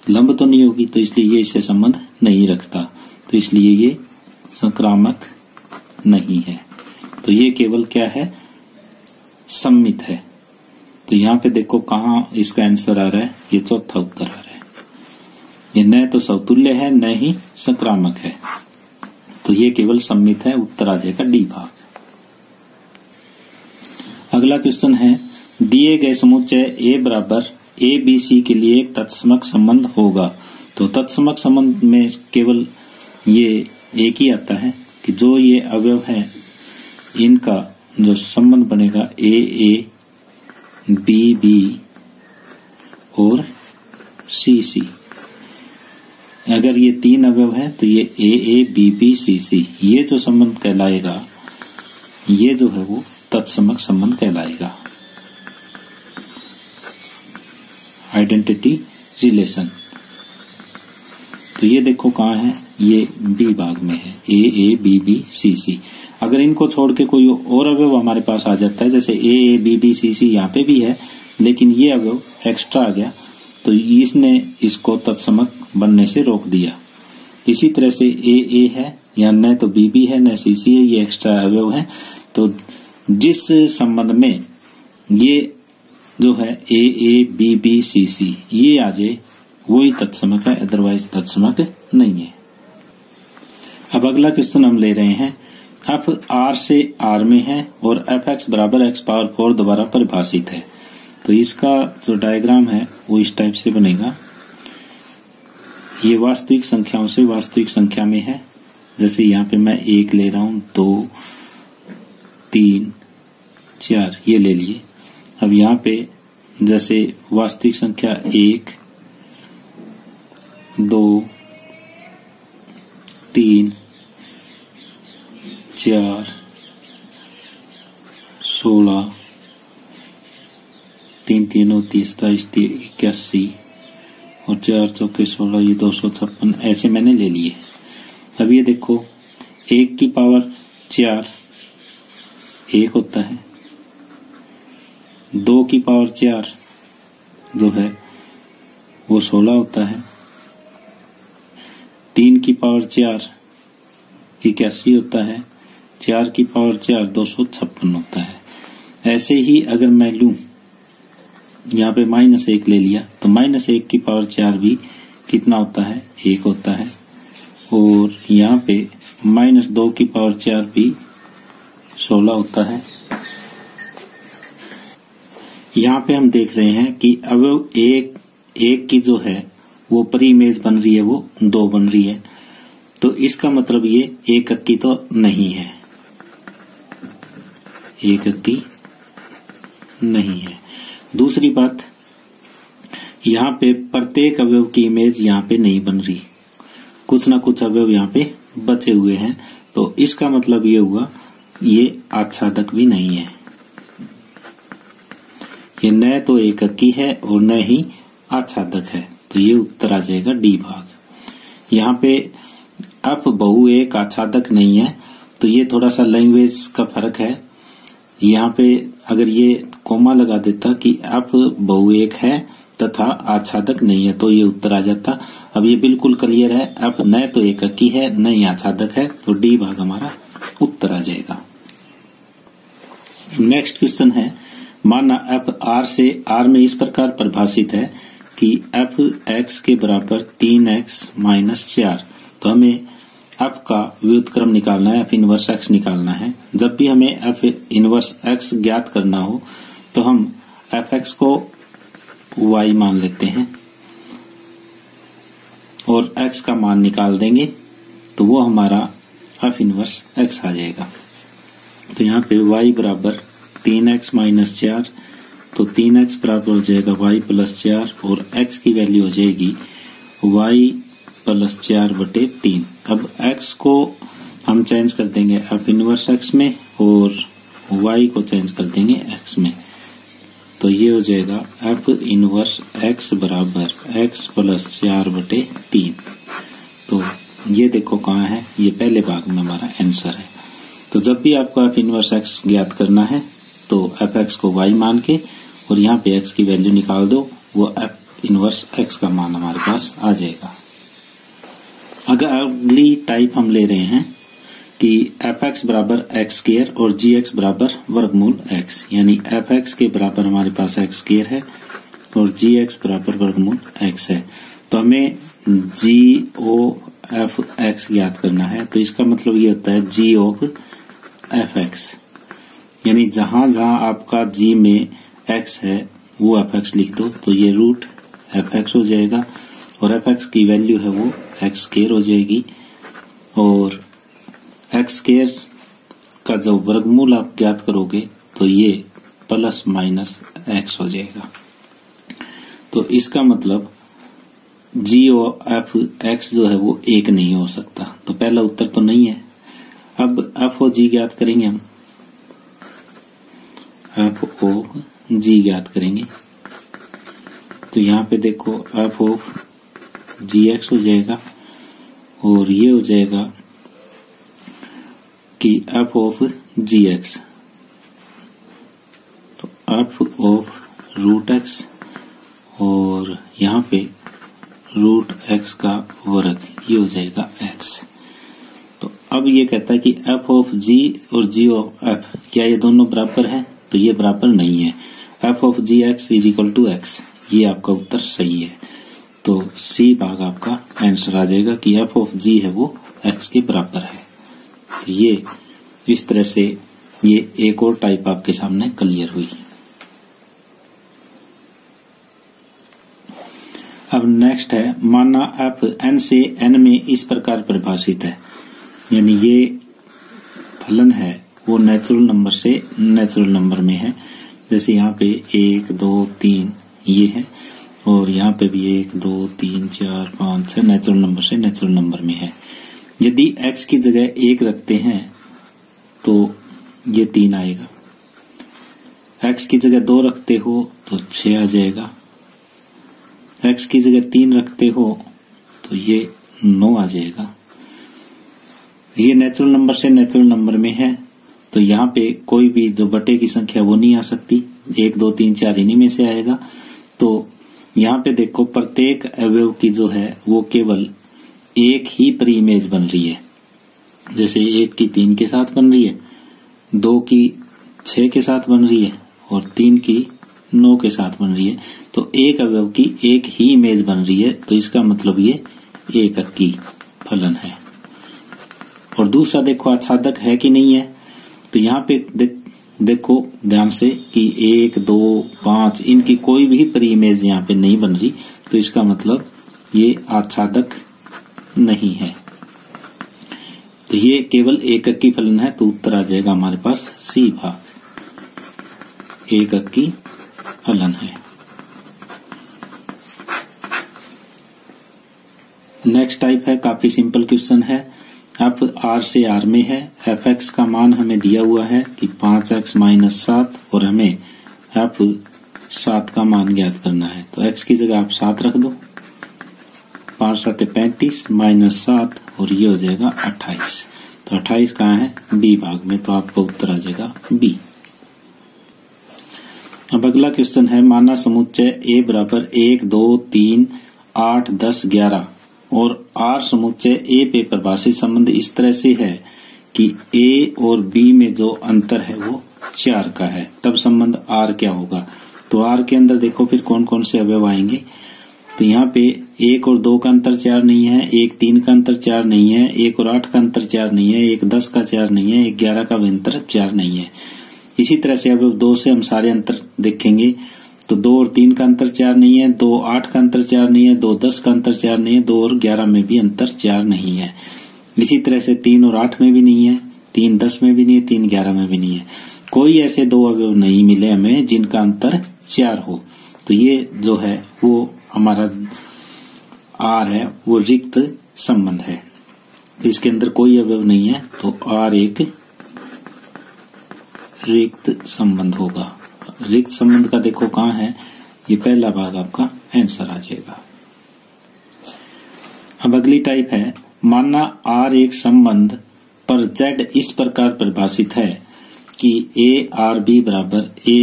लंब तो नहीं होगी, तो इसलिए ये इससे संबंध नहीं रखता। तो इसलिए ये संक्रामक नहीं है। तो ये केवल क्या है, सममित है। तो यहाँ पे देखो कहाँ इसका आंसर आ रहा है, ये चौथा उत्तर आ रहा है। ये न तो समतुल्य है न ही संक्रामक है, तो ये केवल सममित है। उत्तर आ जाएगा डी भाग। अगला क्वेश्चन है, दिए गए समुच्चय A बराबर ABC के लिए एक तत्समक संबंध होगा। तो तत्समक संबंध में केवल ये एक ही आता है कि जो ये अवयव है इनका जो संबंध बनेगा AA BB और CC। अगर ये तीन अवयव है तो ये AA BB CC, ये जो संबंध कहलाएगा ये जो है वो तत्समक संबंध कहलाएगा, आइडेंटिटी रिलेशन। तो ये देखो कहाँ है, ये बी भाग में है, AA BB CC। अगर इनको छोड़ के कोई और अवयव हमारे पास आ जाता है, जैसे AA BB CC यहाँ पे भी है लेकिन ये अवयव एक्स्ट्रा आ गया, तो इसने इसको तत्समक बनने से रोक दिया। इसी तरह से AA है, या न तो BB है न CC है, ये एक्स्ट्रा अवयव है। तो जिस संबंध में ये जो है AA BB CC ये आ जाए वही तत्समक है, अदरवाइज तत्समक नहीं है। अब अगला क्वेश्चन हम ले रहे हैं, f R से R में है और fx बराबर x पावर 4 द्वारा परिभाषित है। तो इसका जो डायग्राम है वो इस टाइप से बनेगा। ये वास्तविक संख्याओं से वास्तविक संख्या में है, जैसे यहाँ पे मैं 1 ले रहा हूं, 2, 3, 4 ये ले लिए। अब यहाँ पे जैसे वास्तविक संख्या 1, 2, 3, 4, 16, 3 3 30 81 और 4 चौके 16, ये 256 ऐसे मैंने ले लिए। अब ये देखो 1 की पावर 4 1 होता है, 2 की पावर 4 जो है वो 16 होता है, 3 की पावर 4 81 होता है, 4 की पावर 4 256 होता है। ऐसे ही अगर मैं लूं यहाँ पे -1 ले लिया तो -1 की पावर 4 भी कितना होता है 1 होता है, और यहाँ पे -2 की पावर 4 भी 16 होता है। यहाँ पे हम देख रहे हैं कि अब एक की जो है वो परी इमेज बन रही है, वो 2 बन रही है, तो इसका मतलब ये 1 अक्की तो नहीं है, 1 अक्की नहीं है। दूसरी बात, यहाँ पे प्रत्येक अवयव की इमेज यहाँ पे नहीं बन रही, कुछ ना कुछ अवयव यहाँ पे बचे हुए हैं, तो इसका मतलब ये हुआ ये आच्छादक भी नहीं है, ये न तो 1 अक्की है और न ही आच्छादक है, तो ये उत्तर आ जाएगा डी भाग। यहाँ पे अप बहु एक आच्छादक नहीं है, तो ये थोड़ा सा लैंग्वेज का फर्क है। यहाँ पे अगर ये कोमा लगा देता कि अप बहु एक है तथा आच्छादक नहीं है, तो ये उत्तर आ जाता। अब ये बिल्कुल क्लियर है, अप न तो 1 अक्की है न ही आच्छादक है, तो डी भाग हमारा उत्तर आ जाएगा। नेक्स्ट क्वेश्चन है, माना एफ आर से आर में इस प्रकार परिभाषित है कि एफ एक्स के बराबर 3x - 4, तो हमें एफ का व्युत्क्रम निकालना है, एफ इनवर्स एक्स निकालना है। जब भी हमें एफ इनवर्स एक्स ज्ञात करना हो तो हम एफ एक्स को y मान लेते हैं और x का मान निकाल देंगे, तो वो हमारा एफ इनवर्स एक्स आ जाएगा। तो यहाँ पे y बराबर 3x - 4, तो 3x बराबर हो जाएगा y + 4 और x की वैल्यू हो जाएगी y + 4/3। अब x को हम चेंज कर देंगे एफ इनवर्स x में और y को चेंज कर देंगे x में, तो ये हो जाएगा एफ इनवर्स x बराबर x + 4/3। तो ये देखो कहाँ है, ये पहले भाग में हमारा आंसर है। तो जब भी आपको एफ इनवर्स एक्स ज्ञात करना है तो एफ एक्स को y मान के और यहाँ पे x की वैल्यू निकाल दो, वो एफ इनवर्स एक्स का मान हमारे पास आ जाएगा। अगर अगली टाइप हम ले रहे हैं कि एफ एक्स बराबर एक्स स्क्वायर और जी एक्स बराबर वर्गमूल एक्स, यानी एफ एक्स के बराबर हमारे पास एक्स स्क्वायर है और जी एक्स बराबर वर्गमूल एक्स है, तो हमें जी ओ एफ एक्स ज्ञात करना है। तो इसका मतलब ये होता है जी ऑफ एफ एक्स, यानी जहां जहां आपका जी में एक्स है वो एफ एक्स लिख दो, तो ये रूट एफ एक्स हो जाएगा और एफ एक्स की वैल्यू है वो एक्स स्क्वायर हो जाएगी, और एक्स स्क्वायर का जो वर्गमूल आप ज्ञात करोगे तो ये ± एक्स हो जाएगा। तो इसका मतलब जी और एफ एक्स जो है वो 1 नहीं हो सकता, तो पहला उत्तर तो नहीं है। अब एफ ओ जी ज्ञात करेंगे हम, एफ ओ जी ज्ञात करेंगे, तो यहाँ पे देखो एफ ऑफ जी एक्स हो जाएगा और ये हो जाएगा कि एफ ऑफ जी एक्स, तो एफ ऑफ रूट एक्स और यहाँ पे रूट एक्स का वर्ग, ये हो जाएगा एक्स। तो अब ये कहता है कि एफ ऑफ जी और जी ऑफ एफ क्या ये दोनों बराबर हैं, तो ये बराबर नहीं है। F of g x is equal to x, ये आपका उत्तर सही है। तो सी भाग आपका आंसर आ जाएगा कि एफ ऑफ जी है वो एक्स के बराबर है। तो ये इस तरह से ये एक और टाइप आपके सामने क्लियर हुई। अब नेक्स्ट है माना f n से n में इस प्रकार परिभाषित है, यानी ये फलन है वो नेचुरल नंबर से नेचुरल नंबर में है। जैसे यहाँ पे 1 2 3 ये है और यहाँ पे भी 1 2 3 4 5 6 नेचुरल नंबर से नेचुरल नंबर में है। यदि x की जगह 1 रखते हैं तो ये 3 आएगा, x की जगह 2 रखते हो तो 6 आ जाएगा, x की जगह 3 रखते हो तो ये 9 आ जाएगा। ये नेचुरल नंबर से नेचुरल नंबर में है तो यहाँ पे कोई भी जो बटे की संख्या वो नहीं आ सकती, 1 2 3 4 इन्हीं में से आएगा। तो यहाँ पे देखो प्रत्येक अवयव की जो है वो केवल एक ही पर इमेज बन रही है। जैसे 1 की 3 के साथ बन रही है, 2 की 6 के साथ बन रही है और 3 की 9 के साथ बन रही है। तो एक अवयव की एक ही इमेज बन रही है, तो इसका मतलब ये एक अंकी फलन है। और दूसरा देखो आच्छादक है कि नहीं है, तो यहाँ पे देखो ध्यान से कि 1 2 5 इनकी कोई भी पर इमेज यहाँ पे नहीं बन रही, तो इसका मतलब ये आच्छादक नहीं है। तो ये केवल एक अंकी फलन है, तो उत्तर आ जाएगा हमारे पास सी भाग, एक अंकी फलन है। नेक्स्ट टाइप है काफी सिंपल क्वेश्चन है। अब r से r में है, f(x) का मान हमें दिया हुआ है कि 5x - 7 और हमें f(7) का मान ज्ञात करना है। तो x की जगह आप 7 रख दो, 5 7 35 - 7 और ये हो जाएगा 28। तो 28 कहाँ है? बी भाग में, तो आपका उत्तर आ जाएगा बी। अब अगला क्वेश्चन है माना समुच्चय a बराबर 1 2 3 8 10 11 और R समुच्चय A पे परिभाषित संबंध इस तरह से है कि A और B में जो अंतर है वो 4 का है, तब संबंध R क्या होगा। तो R के अंदर देखो फिर कौन कौन से अवयव आएंगे। तो यहाँ पे 1 और 2 का अंतर 4 नहीं है, 1 3 का अंतर 4 नहीं है, 1 और 8 का अंतर 4 नहीं है, 1 10 का 4 नहीं है, 1 11 का भी अंतर 4 नहीं है। इसी तरह से अवयव 2 से हम सारे अंतर देखेंगे तो 2 और 3 का अंतर 4 नहीं है, 2 8 का अंतर 4 नहीं है, 2 10 का अंतर 4 नहीं है, 2 और 11 में भी अंतर 4 नहीं है। इसी तरह से 3 और 8 में भी नहीं है, 3 10 में भी नहीं है, 3 11 में भी नहीं है। कोई ऐसे दो अवयव नहीं मिले हमें जिनका अंतर 4 हो। तो ये जो है वो हमारा R है वो रिक्त संबंध है, इसके अंदर कोई अवयव नहीं है, तो R एक रिक्त संबंध होगा। रिक्त संबंध का देखो कहाँ है, ये पहला भाग आपका आंसर आ जाएगा। अब अगली टाइप है माना R एक संबंध पर Z इस प्रकार परिभाषित है कि A R B बराबर A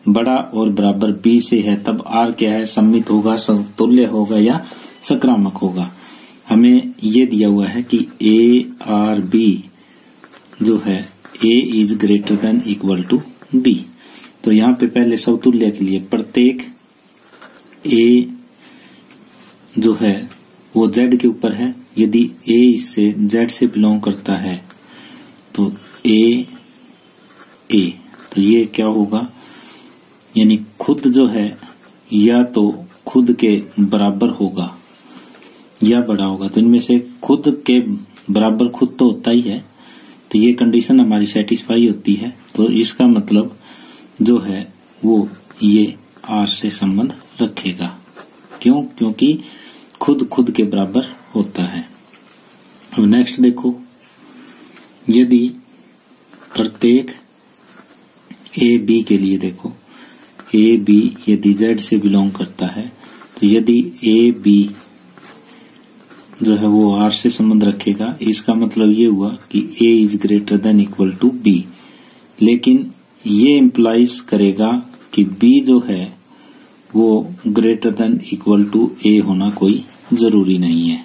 बड़ा और बराबर B से है, तब R क्या है? सम्मित होगा, समतुल्य होगा या संक्रामक होगा। हमें ये दिया हुआ है कि A R B जो है A is greater than equal to B। तो यहाँ पे पहले समतुल्य के लिए प्रत्येक A जो है वो Z के ऊपर है। यदि A इससे Z से बिलोंग करता है तो A तो ये क्या होगा, यानी खुद जो है या तो खुद के बराबर होगा या बड़ा होगा। तो इनमें से खुद के बराबर खुद तो होता ही है, तो ये कंडीशन हमारी सेटिस्फाई होती है। तो इसका मतलब जो है वो ये R से संबंध रखेगा। क्यों? क्योंकि खुद के बराबर होता है। अब नेक्स्ट देखो, यदि प्रत्येक A B के लिए देखो, A B यदि Z से बिलोंग करता है तो यदि A B जो है वो R से संबंध रखेगा, इसका मतलब ये हुआ कि A is greater than equal to B। लेकिन ये इम्प्लाइज करेगा कि B जो है वो greater than equal to A होना कोई जरूरी नहीं है।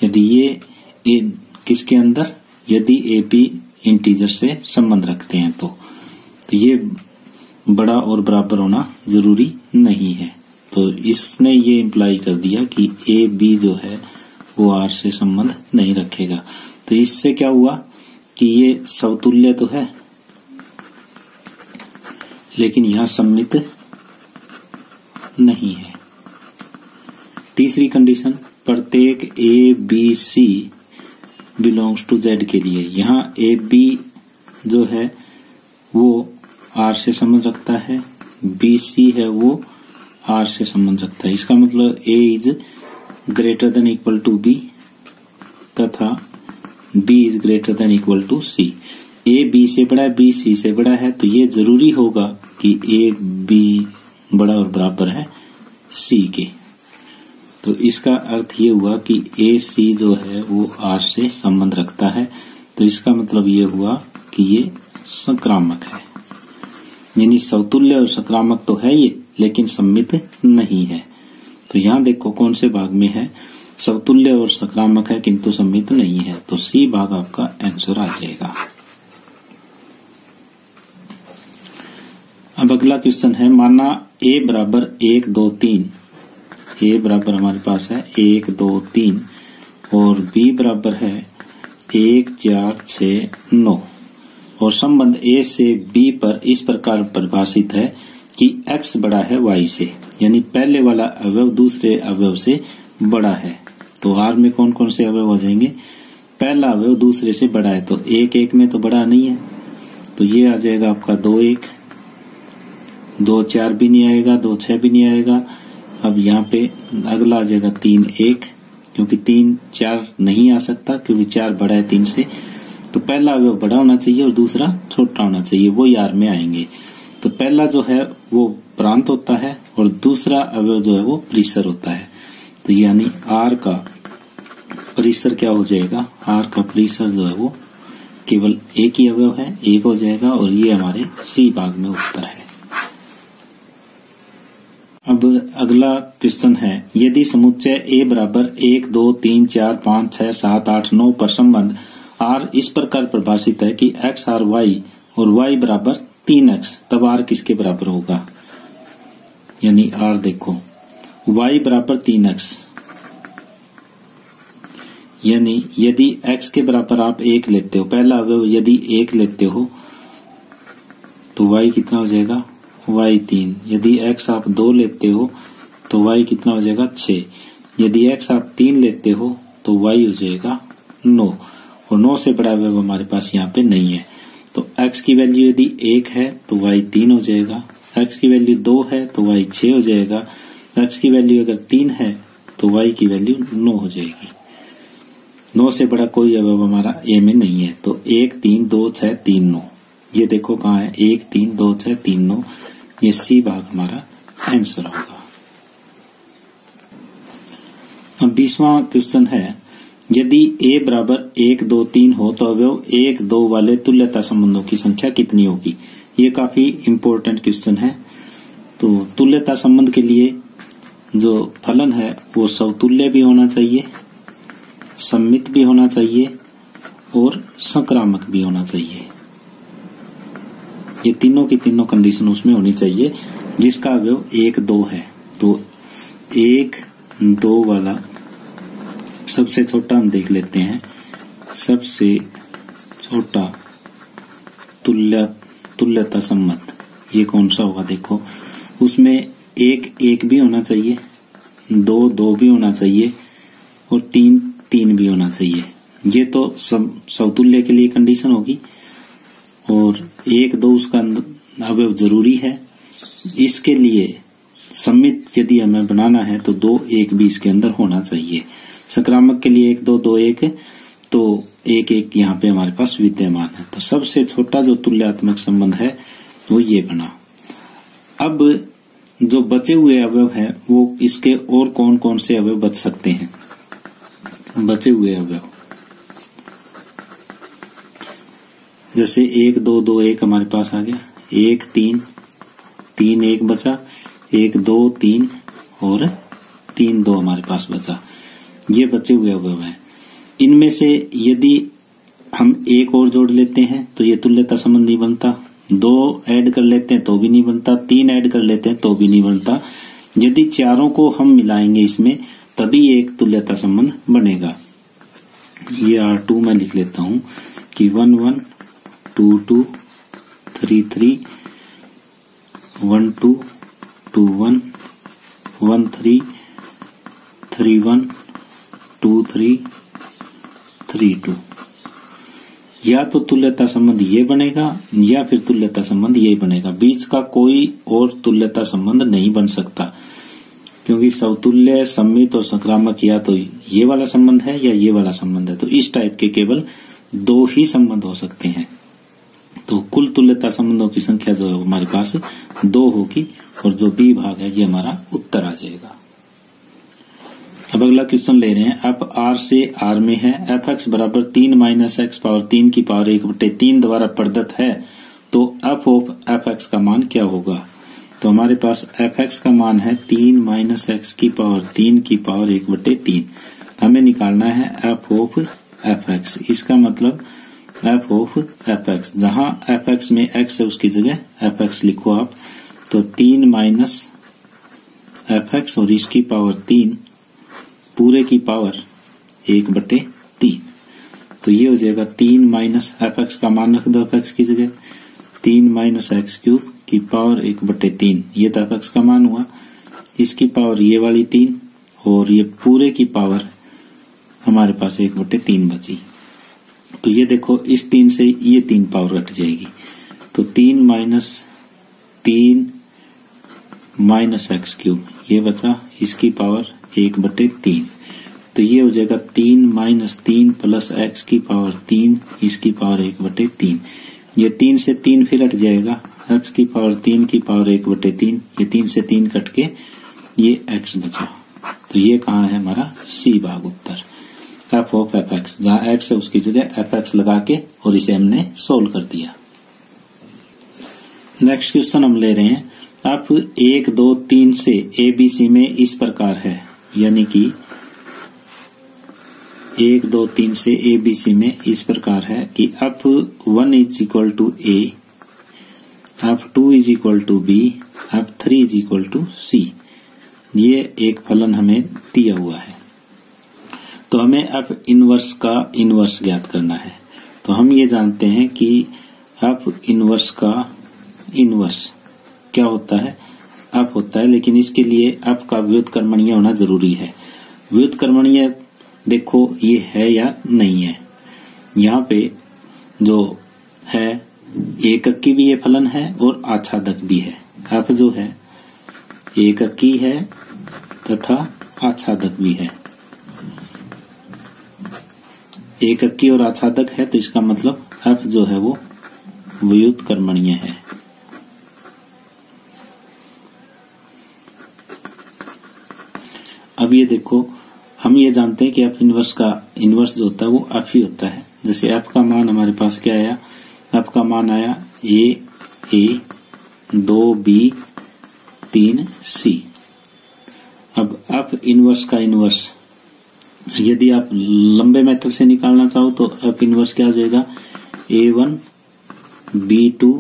यदि ये A किसके अंदर, यदि AP इंटीजर से संबंध रखते हैं तो ये बड़ा और बराबर होना जरूरी नहीं है। तो इसने ये इम्प्लाई कर दिया कि AB जो है वो R से संबंध नहीं रखेगा। तो इससे क्या हुआ कि ये समतुल्य तो है लेकिन यहां सम्मित नहीं है। तीसरी कंडीशन, प्रत्येक a b c belongs to z के लिए, यहाँ ए बी जो है वो आर से संबंध रखता है, बी सी है वो आर से संबंध रखता है। इसका मतलब A is greater than equal to B तथा B is greater than equal to C. A B से बड़ा है, बी सी से बड़ा है, तो ये जरूरी होगा कि ए बी बड़ा और बराबर है सी के। तो इसका अर्थ ये हुआ कि ए सी जो है वो आर से संबंध रखता है, तो इसका मतलब ये हुआ कि ये संक्रामक है। यानी समतुल्य और संक्रामक तो है ये, लेकिन सम्मित नहीं है। तो यहाँ देखो कौन से भाग में है, समतुल्य और संक्रामक है किंतु सम्मित नहीं है, तो सी भाग आपका आंसर आ जाएगा। अब अगला क्वेश्चन है, माना ए बराबर 1 2 3, ए बराबर हमारे पास है 1 2 3 और बी बराबर है 1 4 6 9 और संबंध ए से बी पर इस प्रकार परिभाषित है कि x बड़ा है y से, यानी पहले वाला अवयव दूसरे अवयव से बड़ा है। तो r में कौन कौन से अवयव हो जाएंगे, पहला अवयव दूसरे से बड़ा है, तो 1 1 में तो बड़ा नहीं है, तो ये आ जाएगा आपका 2 1, 2 4 भी नहीं आएगा, 2 6 भी नहीं आएगा। अब यहाँ पे अगला आ जाएगा 3 1, क्योंकि 3 4 नहीं आ सकता क्योंकि 4 बड़ा है 3 से, तो पहला अवयव बड़ा होना चाहिए और दूसरा छोटा होना चाहिए, वो यार में आएंगे। तो पहला जो है वो प्रांत होता है और दूसरा अवयव जो है वो परिसर होता है। तो यानी आर का परिसर क्या हो जाएगा, आर का परिसर जो है वो केवल एक ही अवयव है, 1 हो जाएगा, और ये हमारे सी भाग में उत्तर है। अब अगला क्वेश्चन है, यदि समुच्चय ए बराबर 1 2 3 4 5 6 7 8 9 पर संबंध आर इस प्रकार परिभाषित है कि एक्स आर वाई और वाई बराबर 3x, तब आर किसके बराबर होगा। यानी आर देखो y बराबर 3x, यानी यदि x के बराबर आप 1 लेते हो, पहला अवयव यदि 1 लेते हो तो y कितना हो जाएगा, y 3। यदि x आप 2 लेते हो तो y कितना हो जाएगा 6। यदि x आप 3 लेते हो तो y हो जाएगा 9, और 9 से बड़ा अवयव हमारे पास यहाँ पे नहीं है। तो x की वैल्यू यदि 1 है तो y 3 हो जाएगा, x की वैल्यू 2 है तो y 6 हो जाएगा, x की वैल्यू अगर 3 है तो y की वैल्यू 9 हो जाएगी। 9 से बड़ा कोई अवयव हमारा a में नहीं है, तो 1 3 2 6 3 9, ये देखो कहाँ है, 1 3 2 6 3 9, ये सी भाग हमारा आंसर होगा। अब 20वां क्वेश्चन है, यदि a बराबर 1 2 3 हो तो अवयव 1 2 वाले तुल्यता संबंधों की संख्या कितनी होगी। ये काफी इम्पोर्टेंट क्वेश्चन है। तो तुल्यता संबंध के लिए जो फलन है वो समतुल्य भी होना चाहिए, सम्मित भी होना चाहिए और संक्रामक भी होना चाहिए। ये तीनों की तीनों कंडीशन उसमें होनी चाहिए जिसका अवयव 1 2 है। तो 1 2 वाला सबसे छोटा हम देख लेते हैं, सबसे छोटा तुल्यता संबंध ये कौन सा होगा। देखो उसमें 1 1 भी होना चाहिए, 2 2 भी होना चाहिए और 3 3 भी होना चाहिए। ये तो समतुल्य के लिए कंडीशन होगी, और 1 2 उसका अवयव जरूरी है। इसके लिए सम्मित यदि हमें बनाना है तो 2 1 भी इसके अंदर होना चाहिए। संक्रामक के लिए 1 2 2 1, तो 1 1 यहाँ पे हमारे पास विद्यमान है। तो सबसे छोटा जो तुल्यात्मक संबंध है वो ये बना। अब जो बचे हुए अवयव है वो इसके और कौन कौन से अवयव बच सकते हैं। बचे हुए अवयव जैसे 1 2 2 1 हमारे पास आ गया, 1 3 3 1 बचा, 1 2 3 और 3 2 हमारे पास बचा। ये बचे हुए अवयव हैं। इनमें से यदि हम 1 और जोड़ लेते हैं तो ये तुल्यता संबंध नहीं बनता, 2 ऐड कर लेते हैं तो भी नहीं बनता, 3 ऐड कर लेते हैं तो भी नहीं बनता। यदि चारों को हम मिलाएंगे इसमें तभी एक तुल्यता संबंध बनेगा। ये R2 में लिख लेता हूं कि 1 1 2 2 3 3 1 2 2 1 1 3 3 1 2 3 3 2। या तो तुल्यता संबंध ये बनेगा या फिर तुल्यता संबंध ये बनेगा, बीच का कोई और तुल्यता संबंध नहीं बन सकता, क्योंकि समतुल्य, सममित और संक्रामक या तो ये वाला संबंध है या ये वाला संबंध है। तो इस टाइप के केवल 2 ही संबंध हो सकते हैं। तो कुल तुल्यता संबंधों की संख्या जो है हमारे पास 2 होगी और जो बी भाग है ये हमारा उत्तर आ जाएगा। अब अगला क्वेश्चन ले रहे हैं। अब r से r में है f(x) बराबर 3 माइनस एक्स पावर 3 की पावर 1/3 द्वारा प्रदत्त है, तो f ऑफ f(x) का मान क्या होगा? तो हमारे पास f(x) का मान है 3 माइनस एक्स की पावर 3 की पावर 1/3। हमें निकालना है f ऑफ f(x). इसका मतलब f ऑफ f(x), जहां f(x) में x है उसकी जगह f(x) लिखो आप। तो 3 माइनस f(x) और इसकी पावर 3 पूरे की पावर 1/3। तो ये हो जाएगा 3 माइनस f(x) का मान रख दो f(x) की जगह, 3 माइनस x³ की पावर 1/3। ये तो f(x) का मान हुआ, इसकी पावर ये वाली 3 और ये पूरे की पावर हमारे पास 1/3 बची। तो ये देखो इस 3 से ये 3 पावर घट जाएगी, तो 3 माइनस x³ ये बचा, इसकी पावर 1/3। तो ये हो जाएगा 3 माइनस 3 प्लस x की पावर 3 इसकी पावर 1/3। ये 3 से 3 फिर हट जाएगा, x की पावर 3 की पावर 1/3। ये 3 से 3 कट के ये x बचा। तो ये कहाँ है हमारा सी भाग उत्तर, f ऑफ f(x), जहां x है उसकी जगह f(x) लगा के और इसे हमने सोल्व कर दिया। नेक्स्ट क्वेश्चन हम ले रहे हैं। अब 1 2 3 से ABC में इस प्रकार है, यानी कि 1 2 3 से ABC में इस प्रकार है कि अब 1 इज इक्वल टू A, अब 2 इज इक्वल टू B, अब 3 इज इक्वल टू C। ये एक फलन हमें दिया हुआ है। तो हमें अब इनवर्स का इनवर्स ज्ञात करना है। तो हम ये जानते हैं कि अब इनवर्स का इनवर्स क्या होता है, अप होता है, लेकिन इसके लिए अप का व्युत्क्रमणीय होना जरूरी है। व्युत्क्रमणीय देखो ये है या नहीं है। यहाँ पे जो है एककी भी ये फलन है और आच्छादक भी है। अप जो है एककी है तथा आच्छादक भी है। एककी और आच्छादक है तो इसका मतलब अप जो है वो व्युत्क्रमणीय है। अब ये देखो हम ये जानते हैं कि एफ इनवर्स का इनवर्स जो होता है वो एफ ही होता है। जैसे एफ का मान हमारे पास क्या आया, एफ का मान आया ए 2b 3c। अब एफ इनवर्स का इनवर्स यदि आप लंबे मेथड से निकालना चाहो तो एफ इनवर्स क्या आ जाएगा, a1 b2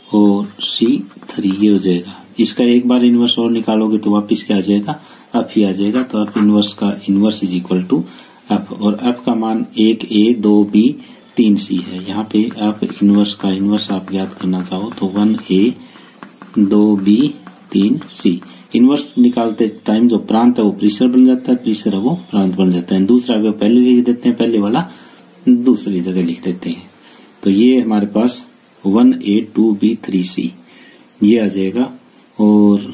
और c3 ये हो जाएगा। इसका एक बार इनवर्स और निकालोगे तो वापिस क्या आ जाएगा, एफ ही आ जाएगा। तो एफ इनवर्स का inverse is equal to f, और एफ का मान 1a 2b 3c है। यहाँ पे एफ इनवर्स का इनवर्स आप याद करना चाहो तो 1a 2b 3c। इनवर्स निकालते टाइम जो प्रांत है वो परिसर बन जाता है, परिसर है वो प्रांत बन जाता है। दूसरा वो पहले लिख देते हैं, पहले वाला दूसरी जगह लिख देते हैं। तो ये हमारे पास 1a 2b 3c ये आ जाएगा। और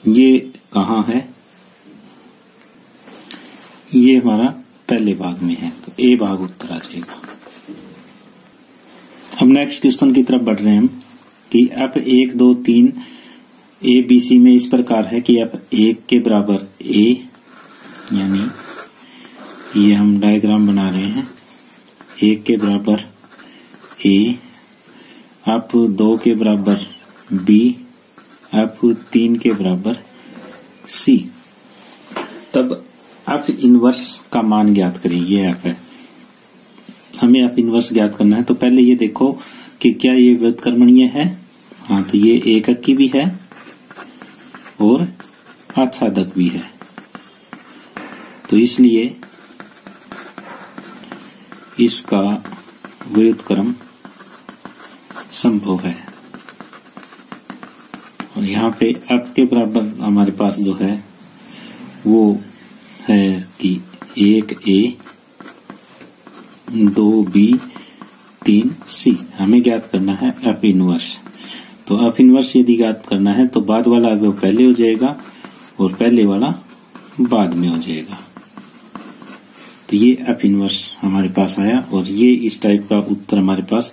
ये कहाँ है, ये हमारा पहले भाग में है, तो ए भाग उत्तर आ जाएगा। अब नेक्स्ट क्वेश्चन की तरफ बढ़ रहे हैं हम कि अब 1 2 3 ABC में इस प्रकार है कि अब 1 के बराबर A, यानी ये हम डायग्राम बना रहे हैं, 1 के बराबर A, अब 2 के बराबर B, अब 3 के बराबर C। तब अब इनवर्स का मान ज्ञात करें, ये एफ है, हमें अब इनवर्स ज्ञात करना है। तो पहले ये देखो कि क्या ये व्युत्क्रमणीय है, हाँ तो ये एककी भी है और आच्छादक भी है, तो इसलिए इसका व्युत्क्रम संभव है। और यहाँ पे अब के बराबर हमारे पास जो है वो है कि 1A 2B 3C। हमें ज्ञात करना है एफ इनवर्स। तो एफ इनवर्स यदि ज्ञात करना है तो बाद वाला अवयव पहले हो जाएगा और पहले वाला बाद में हो जाएगा। तो ये एफ इनवर्स हमारे पास आया और ये इस टाइप का उत्तर हमारे पास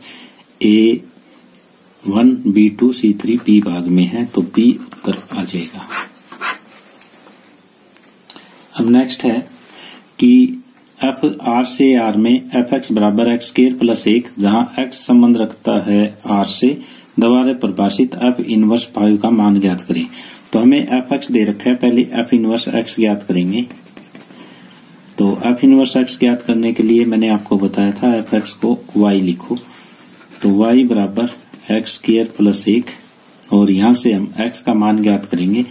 A1 B2 C3 B भाग में है, तो B उत्तर आ जाएगा। अब नेक्स्ट है कि एफ आर से आर में एफ एक्स बराबर एक्स स्क्वायर प्लस 1, जहां एक्स संबंध रखता है आर से, द्वारा परिभाषित एफ इनवर्स 5 का मान ज्ञात करें। तो हमें एफ एक्स दे रखा है, पहले एफ इनवर्स एक्स ज्ञात करेंगे। तो एफ इनवर्स एक्स ज्ञात करने के लिए मैंने आपको बताया था एफ एक्स को वाई लिखो। तो वाई बराबर एक्स स्क्वायर प्लस 1 और यहां से हम एक्स का मान ज्ञात करेंगे।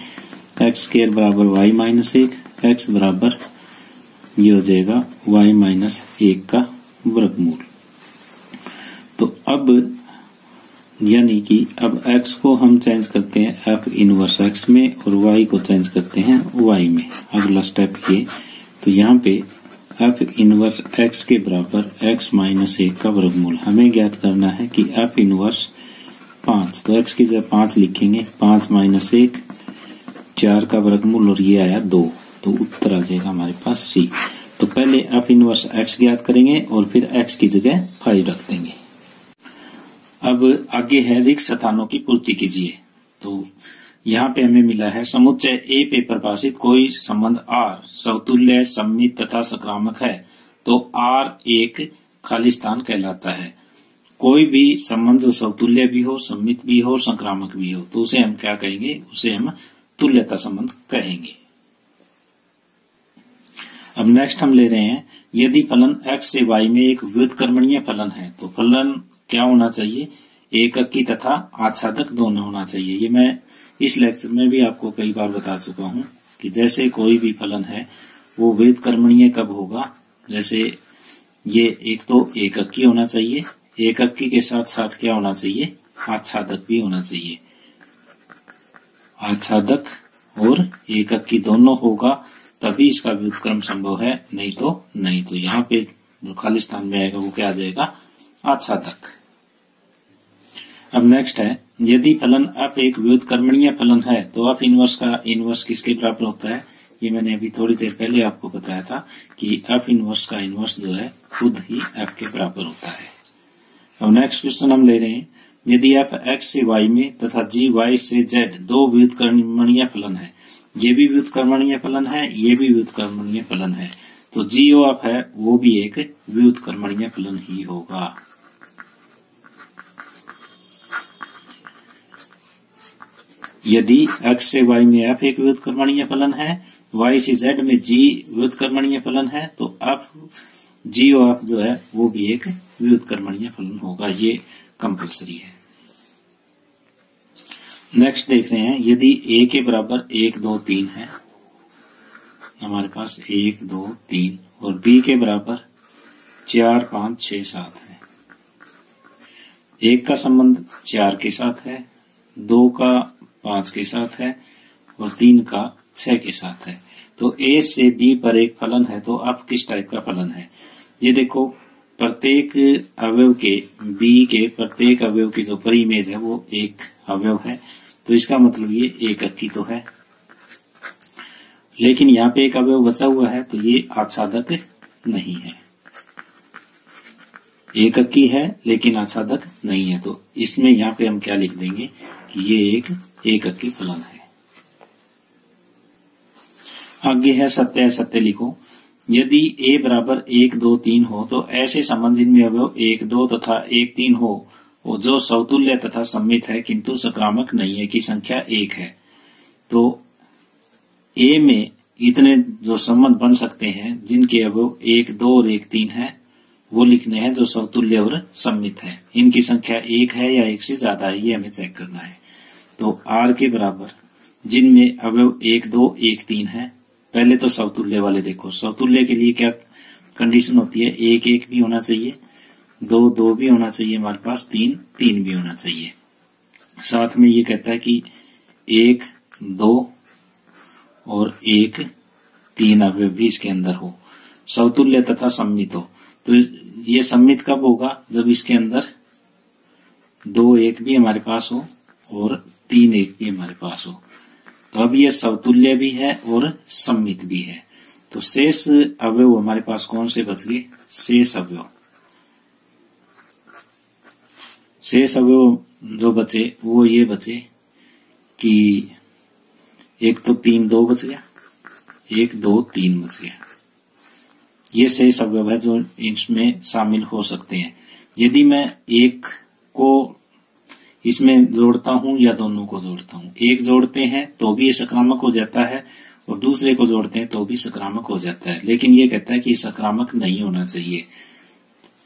एक्स स्क्वायर बराबर वाई माइनस 1, एक्स बराबर ये हो जाएगा वाई माइनस 1 का वर्गमूल। तो अब यानी कि अब x को हम चेंज करते हैं एफ इनवर्स x में और y को चेंज करते हैं y में। अगला स्टेप ये, तो यहाँ पे एफ इनवर्स x के बराबर x माइनस 1 का वर्गमूल हमें ज्ञात करना है कि एफ इनवर्स 5, तो x की जगह 5 लिखेंगे, 5 माइनस 1 4 का वर्गमूल और ये आया 2, तो उत्तर आ जाएगा हमारे पास C। तो पहले एफ इनवर्स x ज्ञात करेंगे और फिर x की जगह 5 रख देंगे। अब आगे है रिक्त स्थानों की पूर्ति कीजिए। तो यहाँ पे हमें मिला है समुच्चय ए पे परिभाषित कोई संबंध आर समतुल्य सममित तथा संक्रामक है तो आर एक खाली स्थान कहलाता है। कोई भी संबंध जो समतुल्य भी हो, सममित भी हो, संक्रामक भी हो, तो उसे हम क्या कहेंगे? उसे हम तुल्यता संबंध कहेंगे। अब नेक्स्ट हम ले रहे हैं, यदि फलन x से y में एक व्युत्क्रमणीय फलन है तो फलन क्या होना चाहिए? एककी तथा आच्छादक दोनों होना चाहिए। ये मैं इस लेक्चर में भी आपको कई बार बता चुका हूं कि जैसे कोई भी फलन है वो व्युत्क्रमणीय कब होगा? जैसे ये एक तो एककी होना चाहिए, एककी के साथ साथ क्या होना चाहिए? आच्छादक भी होना चाहिए। आच्छादक और एककी दोनों होगा तभी इसका व्युत्क्रम संभव है, नहीं तो नहीं। तो यहाँ पे जो खाली स्थान में आएगा वो क्या आ जाएगा? आच्छादक। अब नेक्स्ट है, यदि फलन f एक व्युत्क्रमणीय फलन है तो f इनवर्स का इनवर्स किसके बराबर होता है? ये मैंने अभी थोड़ी देर पहले आपको बताया था कि f इनवर्स का इनवर्स जो है खुद ही f के बराबर होता है। अब नेक्स्ट क्वेश्चन हम ले रहे हैं, यदि f x से y में तथा g y से z दो व्युत्क्रमणीय फलन है, ये भी व्युत्क्रमणीय फलन है, ये भी व्युत्क्रमणीय फलन है, तो g ऑफ है वो भी एक व्युत्क्रमणीय फलन ही होगा। यदि x से y में f एक व्युत्क्रमणीय फलन है, y से z में g व्युत्क्रमणीय फलन है, तो f g ऑफ जो है वो भी एक व्युत्क्रमणीय फलन होगा। ये कंपल्सरी है। नेक्स्ट देख रहे हैं, यदि a के बराबर 1 2 3 है, हमारे पास 1 2 3 और b के बराबर 4 5 6 7 है। 1 का संबंध 4 के साथ है, 2 का 5 के साथ है और 3 का 6 के साथ है। तो A से B पर एक फलन है, तो अब किस टाइप का फलन है? ये देखो, प्रत्येक अवयव के B के प्रत्येक अवयव की जो परिमेय है वो एक अवयव है, तो इसका मतलब ये एककी तो है, लेकिन यहाँ पे एक अवयव बचा हुआ है तो ये आच्छादक नहीं है। एककी है लेकिन आच्छादक नहीं है, तो इसमें यहाँ पे हम क्या लिख देंगे कि ये एक एककी फलन है। आगे है सत्य असत्य लिखो। यदि a बराबर 1 2 3 हो तो ऐसे संबंध जिनमें अवयव 1 2 तथा 1 3 हो और जो समतुल्य तथा सममित है किंतु संक्रामक नहीं है की संख्या 1 है। तो a में इतने जो संबंध बन सकते हैं जिनके अवयव 1 2 और 1 3 है वो लिखने हैं जो समतुल्य और सममित है। इनकी संख्या 1 है या 1 से ज्यादा है, ये हमें चेक करना है। तो r के बराबर जिनमें अवयव 1 2 1 3 है, पहले तो समतुल्य वाले देखो। समतुल्य के लिए क्या कंडीशन होती है? 1 1 भी होना चाहिए, 2 2 भी होना चाहिए, हमारे पास 3 3 भी होना चाहिए। साथ में ये कहता है कि 1 2 और 1 3 अवयव भी इसके अंदर हो, समतुल्य तथा सम्मित हो। तो ये सम्मित कब होगा? जब इसके अंदर 2 एक भी हमारे पास हो और 3 एक भी हमारे पास हो। तो अब ये समतुल्य भी है और सम्मित भी है। तो शेष अवयव हमारे पास कौन से बच गए? शेष अवयव जो बचे वो ये बचे कि 1 तो 3 2 बच गया, 1 2 3 बच गया। ये शेष अवयव है जो इसमें शामिल हो सकते हैं। यदि मैं एक को इसमें जोड़ता हूं या दोनों को जोड़ता हूं, एक जोड़ते हैं तो भी ये सकारात्मक हो जाता है और दूसरे को जोड़ते हैं तो भी सकारात्मक हो जाता है, लेकिन ये कहता है कि सकारात्मक नहीं होना चाहिए।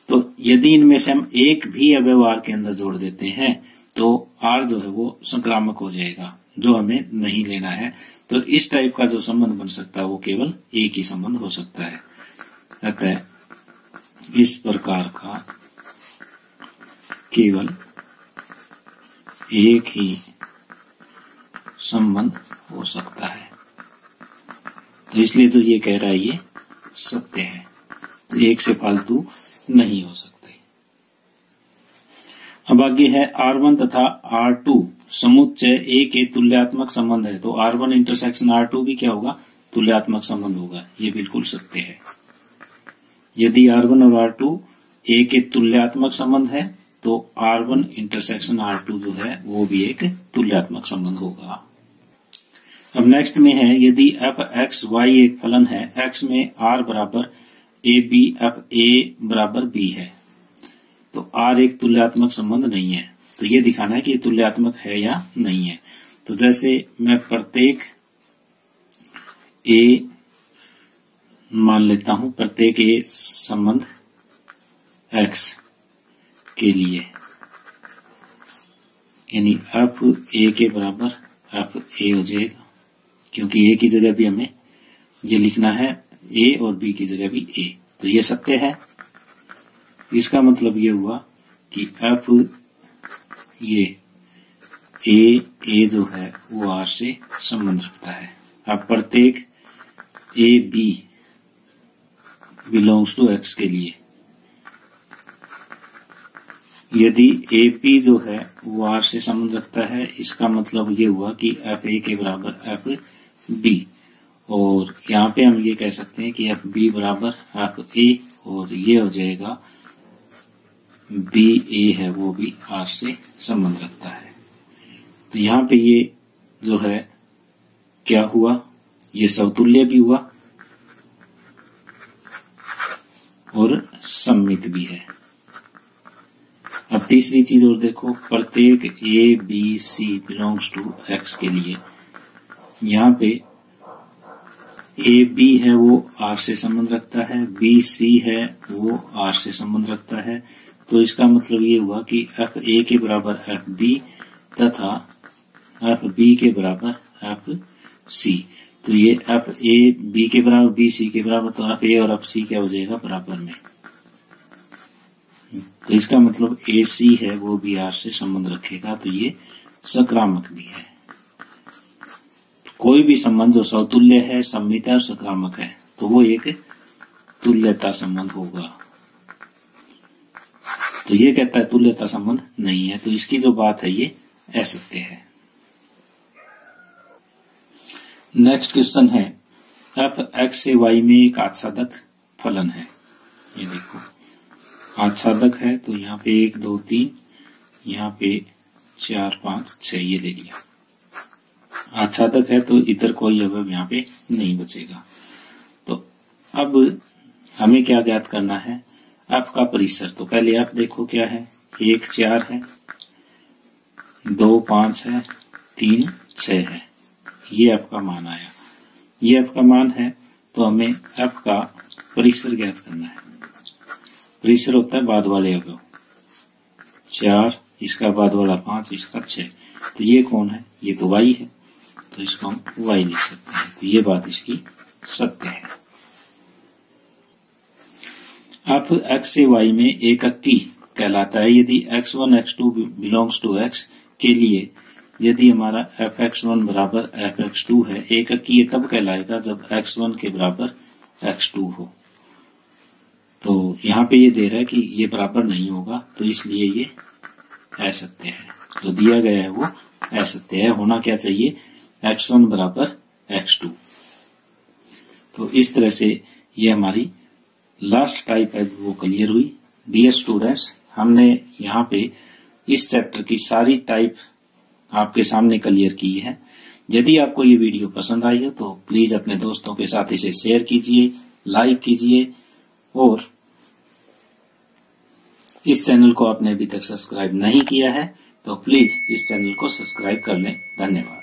तो यदि इनमें से हम एक भी अवयव आर के अंदर जोड़ देते हैं तो आर जो है वो सकारात्मक हो जाएगा, जो हमें नहीं लेना है। तो इस टाइप का जो संबंध बन सकता है वो केवल एक ही संबंध हो सकता है। अतः इस प्रकार का केवल एक ही संबंध हो सकता है। तो इसलिए जो ये कह रहा है ये सत्य है, तो एक से फालतू नहीं हो सकते। अब आगे है R1 तथा R2 समुच्चय A के तुल्यात्मक संबंध है। तो R1 इंटरसेक्शन R2 भी क्या होगा? तुल्यात्मक संबंध होगा। ये बिल्कुल सत्य है। यदि R1 और R2 A के तुल्यात्मक संबंध है तो R1 इंटरसेक्शन R2 जो है वो भी एक तुल्यात्मक संबंध होगा। अब नेक्स्ट में है, यदि f(x,y) एक फलन है, x में r बराबर ab, f(a) बराबर b है, तो r एक तुल्यात्मक संबंध नहीं है। तो ये दिखाना है कि तुल्यात्मक है या नहीं है। तो जैसे मैं प्रत्येक a मान लेता हूं, प्रत्येक a संबंध x के लिए, यानी f(a) के बराबर f(a) हो जाएगा, क्योंकि a की जगह भी हमें ये लिखना है a और b की जगह भी a। तो ये सत्य है। इसका मतलब ये हुआ कि f ये a जो है वो r से संबंध रखता है। अब प्रत्येक a b belongs to x के लिए यदि AP जो है वो R से संबंध रखता है, इसका मतलब ये हुआ कि FA के बराबर FB, और यहाँ पे हम ये कह सकते हैं कि FB बराबर FA, और ये हो जाएगा BA है वो भी R से संबंध रखता है। तो यहाँ पे ये जो है क्या हुआ? ये समतुल्य भी हुआ और सम्मित भी है। अब तीसरी चीज और देखो, प्रत्येक A B C belongs to X के लिए यहाँ पे A B है वो R से संबंध रखता है, B C है वो R से संबंध रखता है। तो इसका मतलब ये हुआ कि FA के बराबर FB तथा FB के बराबर FC। तो ये FA B के बराबर BC के बराबर, तो FA और FC क्या हो जाएगा? बराबर में। तो इसका मतलब AC है वो भी R से संबंध रखेगा, तो ये सकारात्मक भी है। कोई भी संबंध जो समतुल्य है, सम्मित है और सकारात्मक है, तो वो एक तुल्यता संबंध होगा। तो ये कहता है तुल्यता संबंध नहीं है, तो इसकी जो बात है ये असत्य है। नेक्स्ट क्वेश्चन है, f(x) से y में एक आच्छादक फलन है। ये देखो आच्छादक है, तो यहाँ पे 1 2 3, यहाँ पे 4 5 6 ये ले लिया। आच्छादक है तो इधर कोई अवयव यहाँ पे नहीं बचेगा। तो अब हमें क्या ज्ञात करना है? f का परिसर। तो पहले f देखो क्या है, 1 4 है, 2 5 है, 3 6 है, ये f का मान आया। ये f का मान है, तो हमें f का परिसर ज्ञात करना है। परिसर होता है बाद वाले अवयव, 4 इसका बाद वाला 5 इसका 6। तो ये कौन है? ये तो y है, तो इसको हम y लिख सकते हैं। तो ये बात इसकी सत्य है। अब x से y में एककी कहलाता है। यदि x1 x2 belongs to x के लिए यदि हमारा f(x1) बराबर f(x2) है, एककी ये तब कहलाएगा जब x1 के बराबर x2 हो। तो यहाँ पे ये दे रहा है कि ये बराबर नहीं होगा, तो इसलिए ये असत्य है। जो दिया गया है वो असत्य है। होना क्या चाहिए, x1 बराबर x2। तो इस तरह से ये हमारी लास्ट टाइप है वो क्लियर हुई। डियर स्टूडेंट्स, हमने यहाँ पे इस चैप्टर की सारी टाइप आपके सामने क्लियर की है। यदि आपको ये वीडियो पसंद आई हो तो प्लीज अपने दोस्तों के साथ इसे शेयर कीजिए, लाइक कीजिए, और इस चैनल को आपने अभी तक सब्सक्राइब नहीं किया है तो प्लीज इस चैनल को सब्सक्राइब कर लें। धन्यवाद।